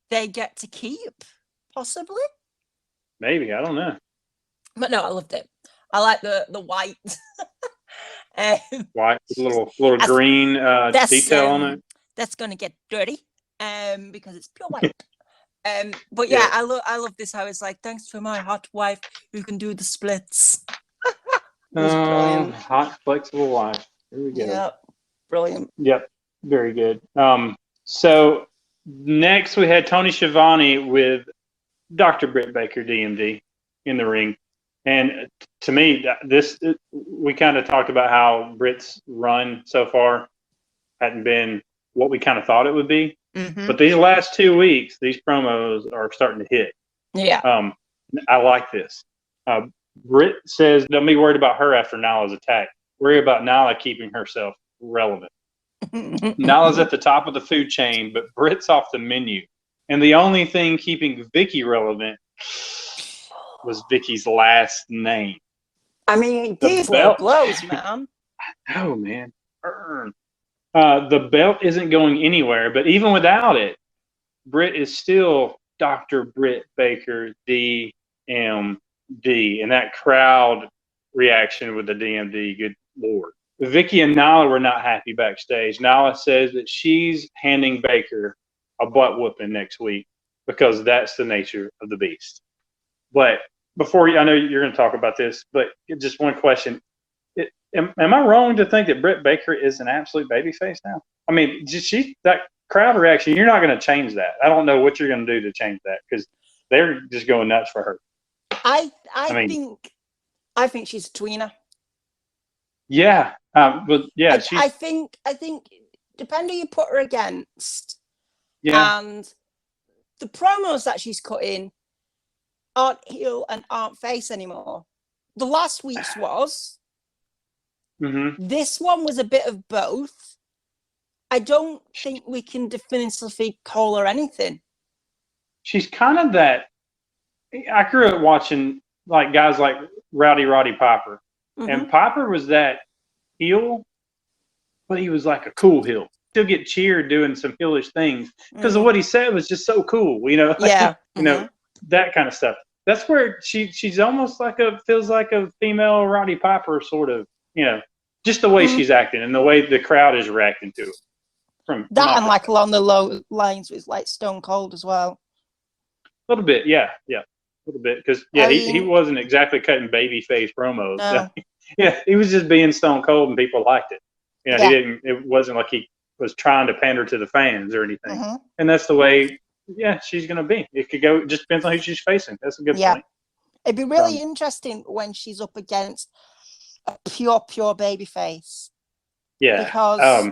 they get to keep, possibly. Maybe, I don't know. But no, I loved it. I like the white. White, little green detail on it. That's gonna get dirty, because it's pure white. But yeah, I love this. How it's like, thanks for my hot wife who can do the splits. Hot, flexible wife. Here we go. Yep, brilliant. Yep, very good. So next we had Tony Schiavone with Dr. Britt Baker, DMD, in the ring. And to me, we kind of talked about how Britt's run so far hadn't been what we kind of thought it would be. Mm-hmm. But these last 2 weeks, these promos are starting to hit. Yeah. I like this. Britt says, don't be worried about her after Nyla's attack. Worry about Nyla keeping herself relevant. Nyla's at the top of the food chain, but Britt's off the menu. And the only thing keeping Vicky relevant was Vicky's last name. I mean, these little blows, man. Oh, man. Burn. The belt isn't going anywhere, but even without it, Britt is still Dr. Britt Baker, DMD. And that crowd reaction with the DMD, good Lord. Vicky and Nyla were not happy backstage. Nyla says that she's handing Baker a butt whooping next week because that's the nature of the beast. But I know you're going to talk about this, but just one question. Am I wrong to think that Britt Baker is an absolute babyface now? I mean, that crowd reaction, you're not going to change that. I don't know what you're going to do to change that because they're just going nuts for her. I think she's a tweener. Yeah. But yeah, I think depending who you put her against, and the promos that she's cutting aren't heel and aren't face anymore. The last week's was. Mm-hmm. This one was a bit of both. I don't think we can definitively call her anything. She's kind of that. I grew up watching like guys like Roddy Piper, and Piper was that heel, but he was like a cool heel. Still get cheered doing some heelish things because of what he said was just so cool, you know. Yeah, you know, that kind of stuff. That's where she's almost like feels like a female Roddy Piper sort of, you know, just the way she's acting and the way the crowd is reacting to it. From and like along the low lines with like Stone Cold as well. A little bit, yeah, a little bit because he wasn't exactly cutting babyface promos. No. Yeah, he was just being Stone Cold and people liked it. You know, he didn't. It wasn't like he was trying to pander to the fans or anything. And that's the way. Yeah, she's gonna be. It could go. It just depends on who she's facing. That's a good point. It'd be really interesting when she's up against a pure baby face. Yeah. Because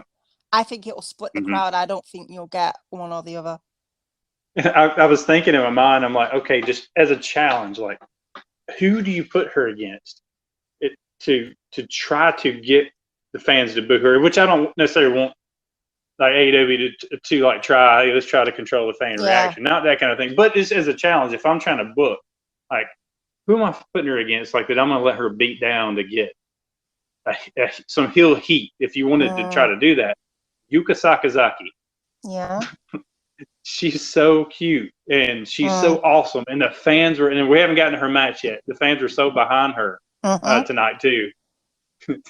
I think it will split the crowd. I don't think you'll get one or the other. I was thinking in my mind, I'm like, okay, just as a challenge, like, who do you put her against to try to get the fans to boo her? Which I don't necessarily want, like AEW to like let's try to control the fan reaction, not that kind of thing. But just as a challenge, if I'm trying to book, like, who am I putting her against? Like that, I'm gonna let her beat down to get some heel heat. If you wanted to try to do that, Yuka Sakazaki. Yeah. She's so cute and she's so awesome. And the fans and we haven't gotten to her match yet. The fans are so behind her tonight too.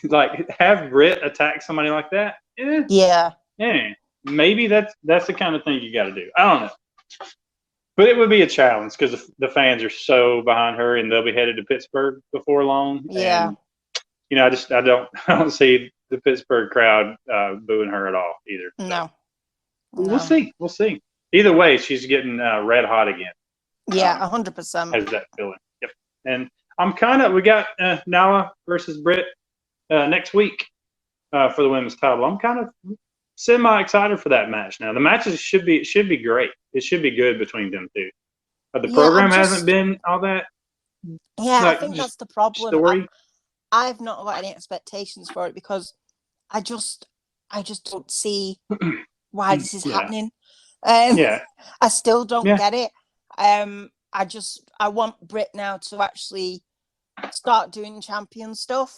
Like have Britt attack somebody like that. Yeah. Maybe that's the kind of thing you got to do. I don't know. But it would be a challenge because the fans are so behind her and they'll be headed to Pittsburgh before long. Yeah. And, you know, I don't see the Pittsburgh crowd booing her at all either. No. We'll see. Either way, she's getting red hot again. Yeah, 100%. Has that feeling. Yep. And we got Nyla versus Britt next week for the women's title. I'm kind of semi-excited for that match now. The matches should be great. It should be good between them two. The program hasn't been all that. Yeah, I think that's the problem. Story. I've not got any expectations for it because I just don't see why this is happening. I still don't get it. I want Britt now to actually start doing champion stuff.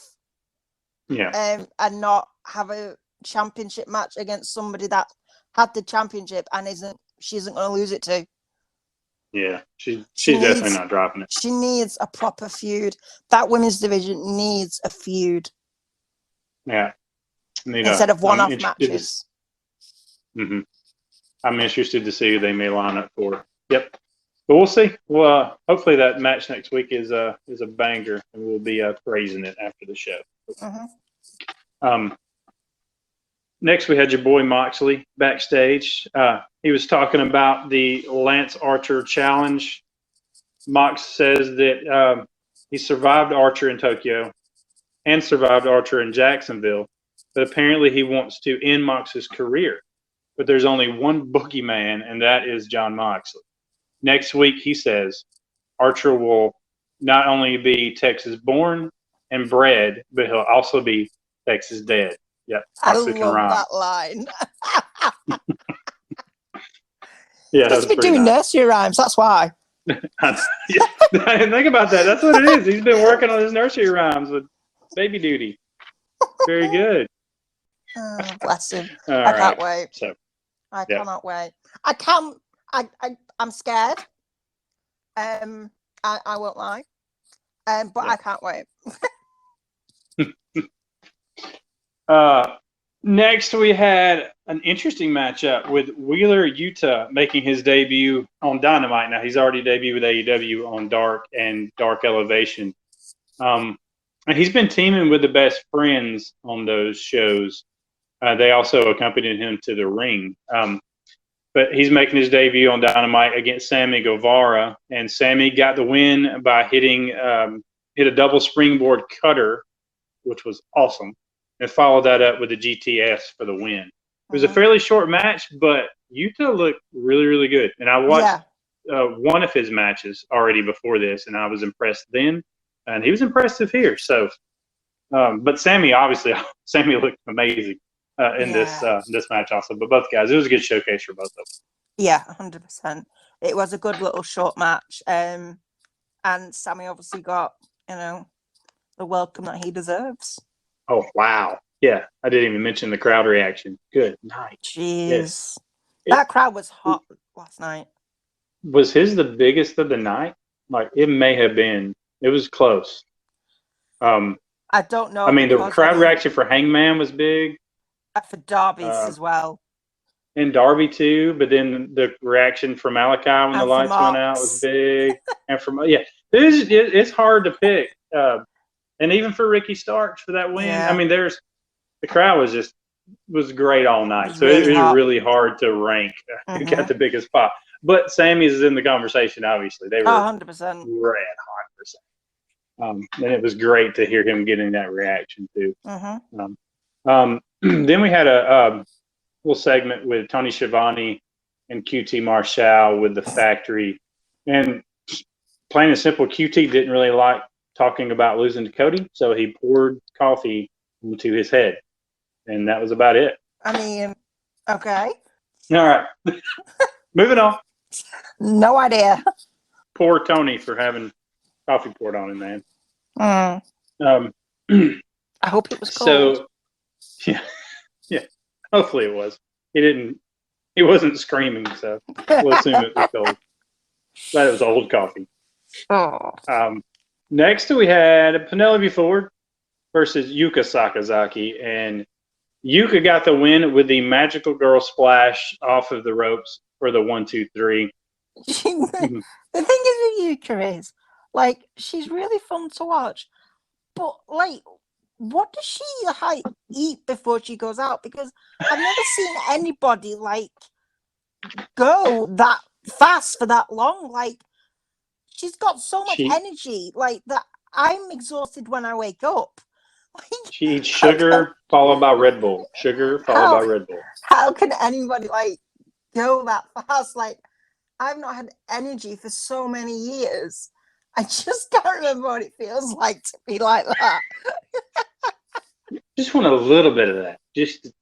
Yeah. And not have a championship match against somebody that had the championship and she isn't going to lose it to. Yeah, she's definitely not dropping it. She needs a proper feud. That women's division needs a feud. Yeah. Instead of one-off matches. I'm interested to see who they may line up for. Yep. But we'll see. Well, hopefully that match next week is a banger, and we'll be praising it after the show. Next, we had your boy Moxley backstage. He was talking about the Lance Archer challenge. Mox says that he survived Archer in Tokyo and survived Archer in Jacksonville, but apparently he wants to end Mox's career. But there's only one boogeyman, and that is Jon Moxley. Next week, he says Archer will not only be Texas born and bred, but he'll also be Texas dead. Yep, I love that line. Yeah, he's been doing nursery rhymes. That's why. I didn't think about that. That's what it is. He's been working on his nursery rhymes with Baby Duty. Very good. Oh, bless him. All I can't wait. So, I cannot wait. I'm scared. I won't lie. But I can't wait. Next, we had an interesting matchup with Wheeler Yuta making his debut on Dynamite. Now, he's already debuted with AEW on Dark and Dark Elevation. And he's been teaming with the Best Friends on those shows. They also accompanied him to the ring. But he's making his debut on Dynamite against Sammy Guevara. And Sammy got the win by hit a double springboard cutter, which was awesome, and followed that up with a GTS for the win. It was a fairly short match, but Yuta looked really, really good. And I watched one of his matches already before this, and I was impressed then. And he was impressive here. So, but Sammy looked amazing in this match also. But both guys, it was a good showcase for both of them. Yeah, 100%. It was a good little short match. And Sammy obviously got, the welcome that he deserves. Oh, wow. Yeah, I didn't even mention the crowd reaction. Good night. Jeez. Yes. That crowd was hot last night. Was his the biggest of the night? Like, it may have been. It was close. I don't know. I mean, the crowd reaction for Hangman was big. For Darby's as well. And Darby, too. But then the reaction from Malachi when the lights went out was big. And it's hard to pick. And even for Ricky Starks for that win, I mean, the crowd was great all night. So it was really hard to rank who got the biggest pop. But Sammy's is in the conversation, obviously. They were 100%. red hot. And it was great to hear him getting that reaction, too. Then we had a little segment with Tony Schiavone and QT Marshall with the factory. And plain and simple, QT didn't really like talking about losing to Cody, so he poured coffee into his head, and that was about it. I mean, okay. All right. Moving on. No idea. Poor Tony for having coffee poured on him, man. I hope it was cold. So, yeah. Hopefully it was. He wasn't screaming, so we'll assume it was cold. But it was old coffee. Oh. Next, we had Penelope Ford versus Yuka Sakazaki, and Yuka got the win with the magical girl splash off of the ropes for the 1, 2, 3. The thing is with Yuka is, like, she's really fun to watch, but, like, what does she, like, eat before she goes out? Because I've never seen anybody, like, go that fast for that long. Like, she's got so much energy, like, that I'm exhausted when I wake up. Like, she eats sugar followed by Red Bull. Sugar followed by Red Bull. How can anybody, like, go that fast? Like, I've not had energy for so many years. I just can't remember what it feels like to be like that. Just want a little bit of that. Just a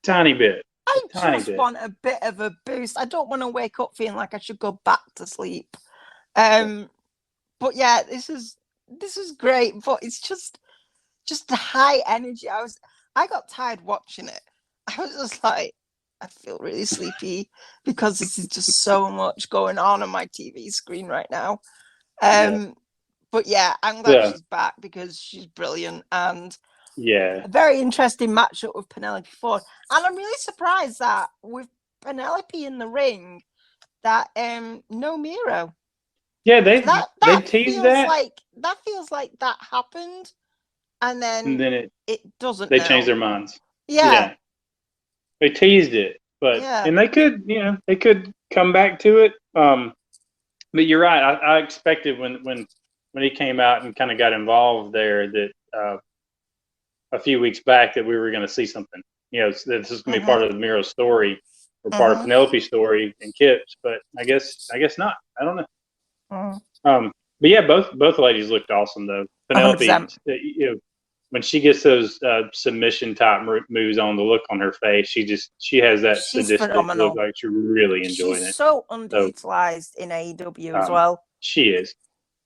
tiny bit. I just want a bit of a boost. I don't want to wake up feeling like I should go back to sleep. But yeah, this is great, but it's just the high energy. I got tired watching it. I was just like, I feel really sleepy because this is just so much going on my TV screen right now. But yeah, I'm glad she's back because she's brilliant, and a very interesting matchup with Penelope Ford. And I'm really surprised that with Penelope in the ring, that no Miro. Yeah, they teased that. That feels like that happened, and then it doesn't. They changed their minds. Yeah. They teased it, but and they could come back to it. But you're right. I expected when he came out and kind of got involved there that a few weeks back that we were going to see something. This is going to be part of Miro's story or part of Penelope's story and Kip's. But I guess not. I don't know. But yeah, both ladies looked awesome though. Penelope, when she gets those submission type moves on, the look on her face, she has that sadistic look like she's really enjoying it. She's so underutilized in AEW as well. She is,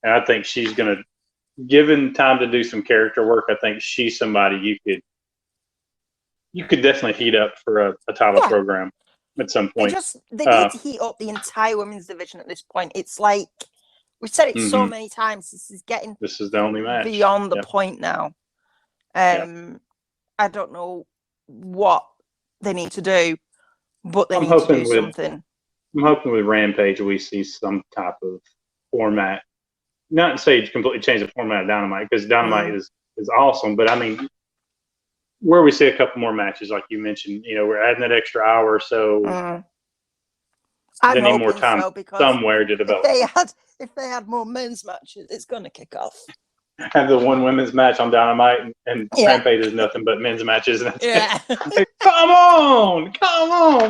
and I think she's gonna, given time to do some character work, I think she's somebody you could definitely heat up for a title program at some point. They need to heat up the entire women's division at this point. It's like we've said it so many times. This is the only match beyond the point now. I don't know what they need to do, but they need to do something. I'm hoping with Rampage we see some type of format. Not to say completely change the format of Dynamite, because Dynamite is awesome, but I mean, where we see a couple more matches, like you mentioned, we're adding that extra hour or so. They need more time somewhere to develop. If they had more men's matches, it's going to kick off. Have the one women's match on Dynamite, and Rampage is nothing but men's matches. And come on,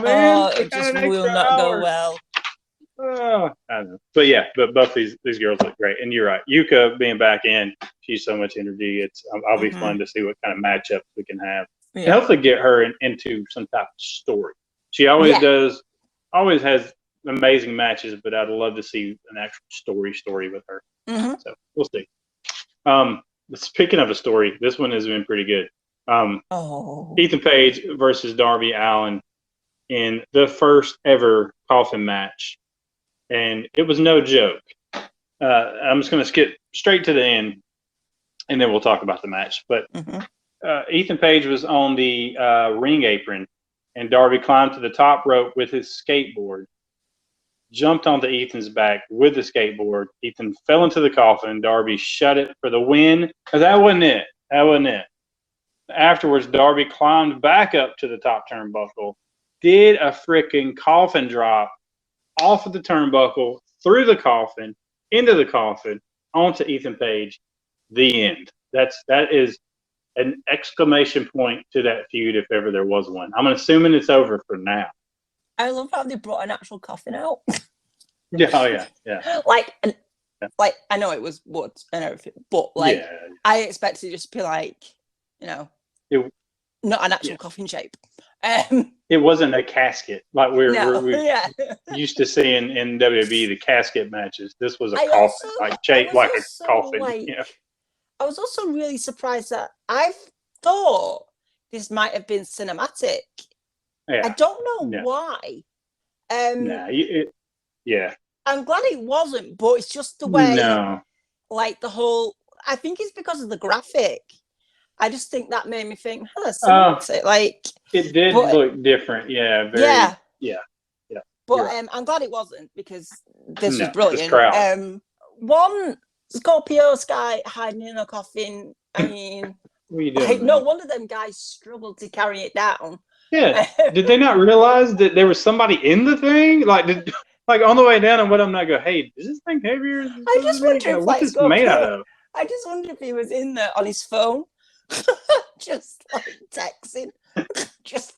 man! Oh, it just will not go well. I know, but both these girls look great, and you're right. Yuka being back in, she's so much energy. I'll be fun to see what kind of matchups we can have, and hopefully get her into some type of story. She always does, always has amazing matches, but I'd love to see an actual story with her. So we'll see. Speaking of a story, this one has been pretty good. Ethan Page versus Darby Allin in the first ever coffin match, and it was no joke. I'm just going to skip straight to the end, and then we'll talk about the match. But Ethan Page was on the ring apron, and Darby climbed to the top rope with his skateboard, jumped onto Ethan's back with the skateboard. Ethan fell into the coffin. Darby shut it for the win. That wasn't it. Afterwards, Darby climbed back up to the top turnbuckle, did a freaking coffin drop off of the turnbuckle, through the coffin, into the coffin, onto Ethan Page. The end. That is an exclamation point to that feud, if ever there was one. I'm assuming it's over for now. I love how they brought an actual coffin out. Yeah. Like I know it was wood and everything, but I expected it just to be like, not an actual coffin shape. It wasn't a casket like we're used to seeing in WWE, the casket matches. This was a coffin, shaped like a coffin. I was also really surprised that I thought this might have been cinematic. I don't know why. I'm glad it wasn't, but it's just the way, like the whole. I think it's because of the graphic. I just think that made me think, cinematic. It did look different, But I'm glad it wasn't, because this was brilliant. One Scorpio Sky hiding in a coffin. I mean, no wonder them guys struggled to carry it down. Yeah, did they not realize that there was somebody in the thing? Like on the way down, and what I'm not go, hey, is this thing heavier? I just wonder if what's this made out of? I just wonder if he was in there on his phone, just texting, just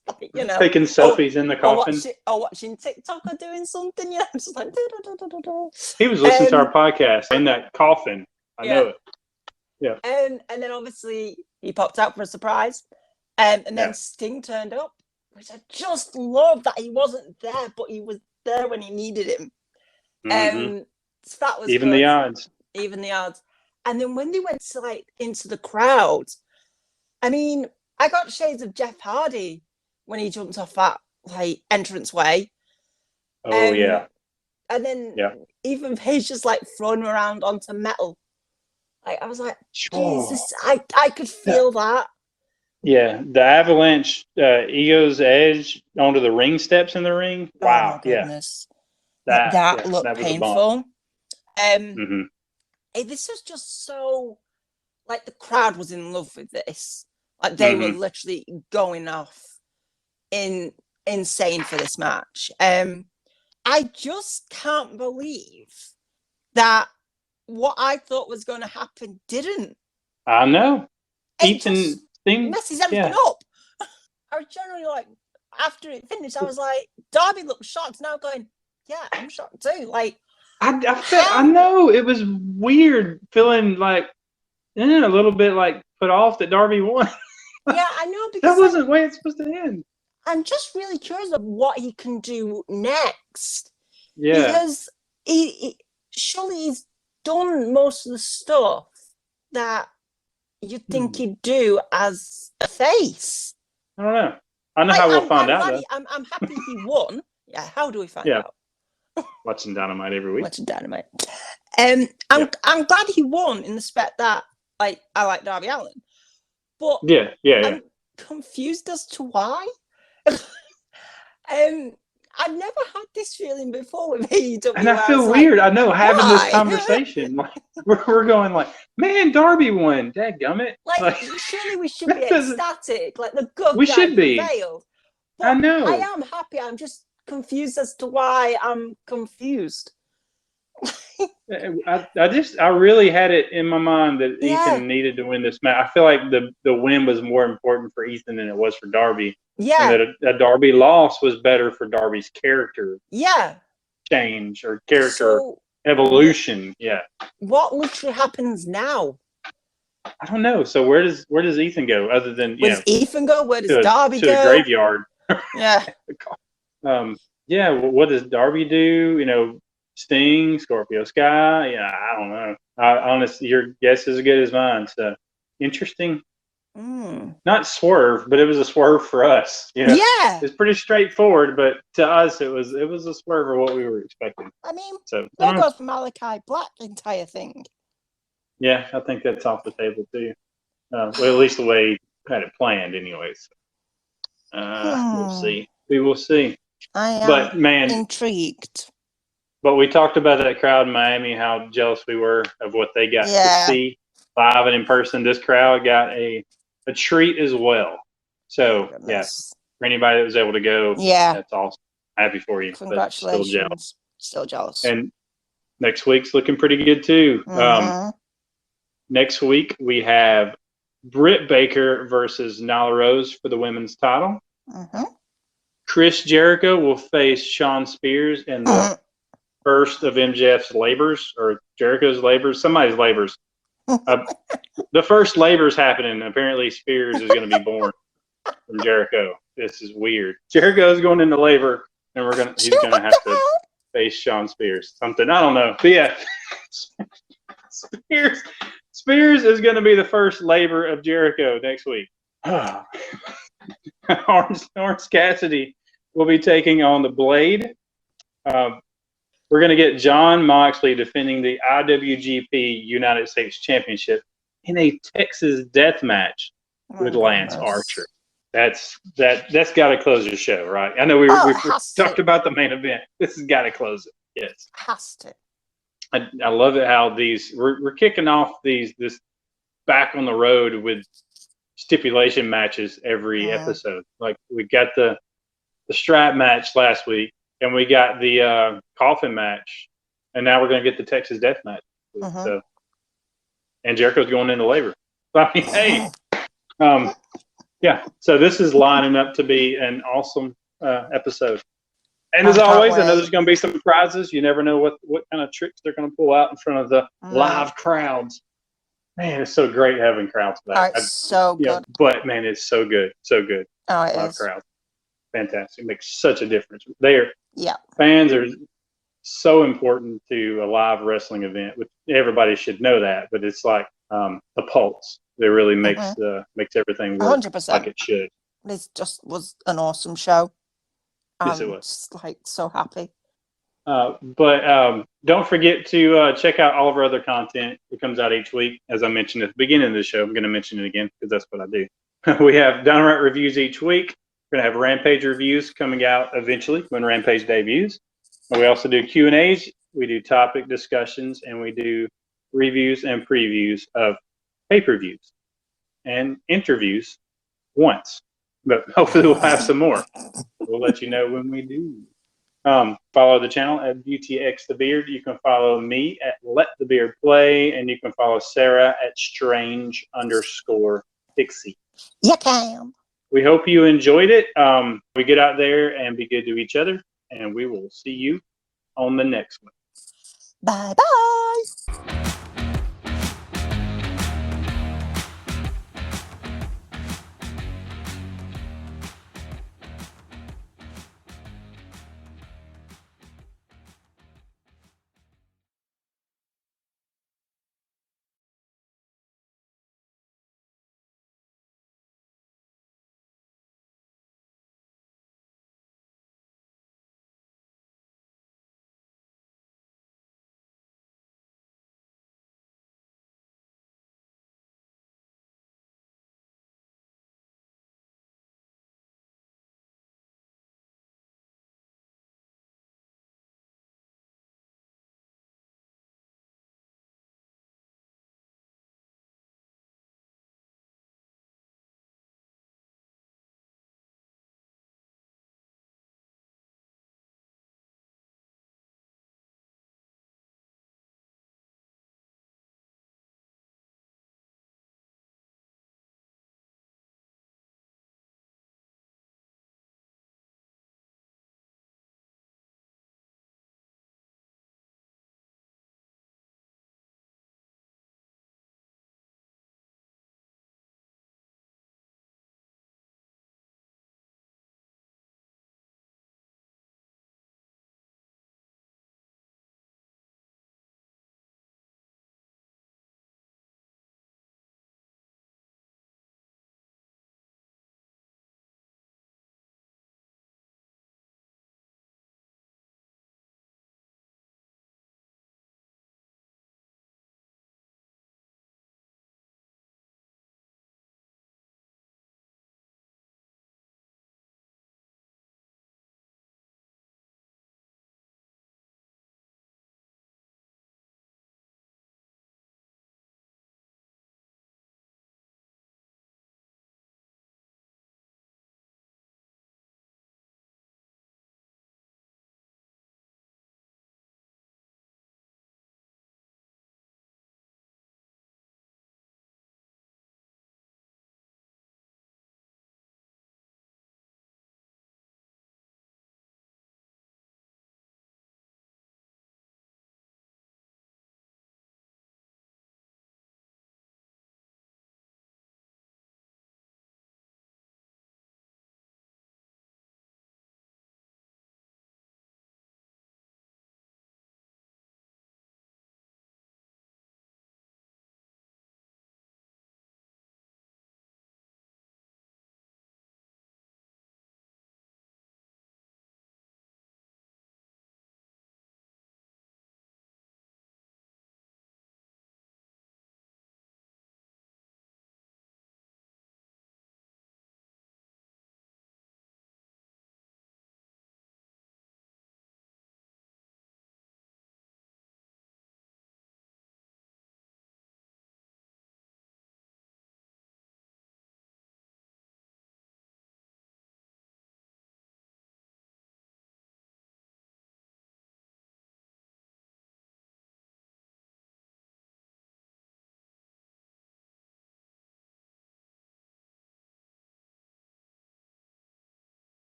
taking selfies in the coffin, or watching TikTok or doing something. Just like he was listening to our podcast in that coffin. I know it. Yeah. And then obviously he popped out for a surprise, and then Sting turned up, which I just love that he wasn't there, but he was there when he needed him. So that was even good. the odds. And then when they went to into the crowd, I mean, I got shades of Jeff Hardy when he jumped off that entranceway. And then Ethan Page just throwing him around onto metal. I was like, Jesus, I could feel that. Yeah, the avalanche, Ego's Edge onto the ring steps in the ring. Wow, my goodness. That looked painful. This was just so, the crowd was in love with this. They were literally going off insane for this match. I just can't believe that what I thought was going to happen didn't. I know. It Ethan just thing. messes everything up. I was generally like, after it finished, I was like, Darby looked shocked. Now going, yeah, I'm shocked too. Like, I know it was weird, feeling like a little bit like put off that Darby won. Yeah, I know, because that wasn't the way it's supposed to end. I'm just really curious of what he can do next. Yeah, because he surely he's done most of the stuff that you'd think he'd do as a face. I don't know. I know how we'll find out. Though. I'm happy he won. Yeah, how do we find out? Watching Dynamite every week. Watching Dynamite. I'm glad he won in the respect that I like Darby Allin, but I'm confused as to why. I've never had this feeling before with AEW. And I feel weird. I know having this conversation. Like we're going like, man, Darby won. Dadgummit. Like surely we should be ecstatic. Like the good we guy should be. prevailed. But I know. I am happy. I'm just confused as to why I'm confused. I really had it in my mind that Ethan needed to win this match. I feel like the win was more important for Ethan than it was for Darby. Yeah. And that a Darby loss was better for Darby's character. Yeah. Change or character evolution. Yeah. What literally happens now? I don't know. So where does Ethan go other than where does Ethan go? Where does Darby go? To the graveyard. Yeah. What does Darby do? Sting, Scorpio Sky. Yeah, I don't know. Honestly, your guess is as good as mine. So interesting. Not swerve, but it was a swerve for us. Yeah, it's pretty straightforward, but to us, it was a swerve of what we were expecting. I mean, there goes for Malachi Black entire thing. Yeah, I think that's off the table too. Well, at least the way he had it planned, anyways. We'll see. We will see. I am intrigued. But we talked about that crowd in Miami, how jealous we were of what they got to see live and in person. This crowd got a treat as well. So, for anybody that was able to go, that's awesome. Happy for you. Congratulations. Still jealous. And next week's looking pretty good too. Next week we have Britt Baker versus Nyla Rose for the women's title. Chris Jericho will face Shawn Spears in the first of MJF's labors, or Jericho's labors, somebody's labors. The first labor's happening. Apparently, Spears is going to be born from Jericho. This is weird. Jericho's going into labor, and he's going to have to face Shawn Spears. Something I don't know, but yeah, Spears is going to be the first labor of Jericho next week. Orange Cassidy will be taking on the Blade. We're going to get Jon Moxley defending the IWGP United States Championship in a Texas death match with Lance Archer. That's got to close the show, right? I know we talked about the main event. This has got to close it. Yes, has to. I love it how we're kicking off this back on the road with stipulation matches every episode. Like we got the strap match last week. And we got the coffin match, and now we're going to get the Texas Death match. So, and Jericho's going into labor. I mean, hey, So this is lining up to be an awesome episode. And as always, I know there's going to be some prizes. You never know what kind of tricks they're going to pull out in front of the live crowds. Man, it's so great having crowds back. So good. But man, it's so good, so good. Oh, it live is. Crowds. Fantastic. It makes such a difference. Yeah. Fans are so important to a live wrestling event, which everybody should know that, but it's like the pulse that really makes everything work 100%. like it should. This just was an awesome show. Yes, it was. Just like so happy. But don't forget to check out all of our other content that comes out each week. As I mentioned at the beginning of the show, I'm going to mention it again because that's what I do. We have Dynamite reviews each week. We're going to have Rampage reviews coming out eventually when Rampage debuts. And we also do Q&As. We do topic discussions, and we do reviews and previews of pay-per-views and interviews once. but hopefully we'll have some more. We'll let you know when we do. Follow the channel at BeautyX the Beard. You can follow me at Let the Beard Play, and you can follow Sarah at Strange_Pixie. You can. We hope you enjoyed it. We get out there and be good to each other, and we will see you on the next one. Bye-bye.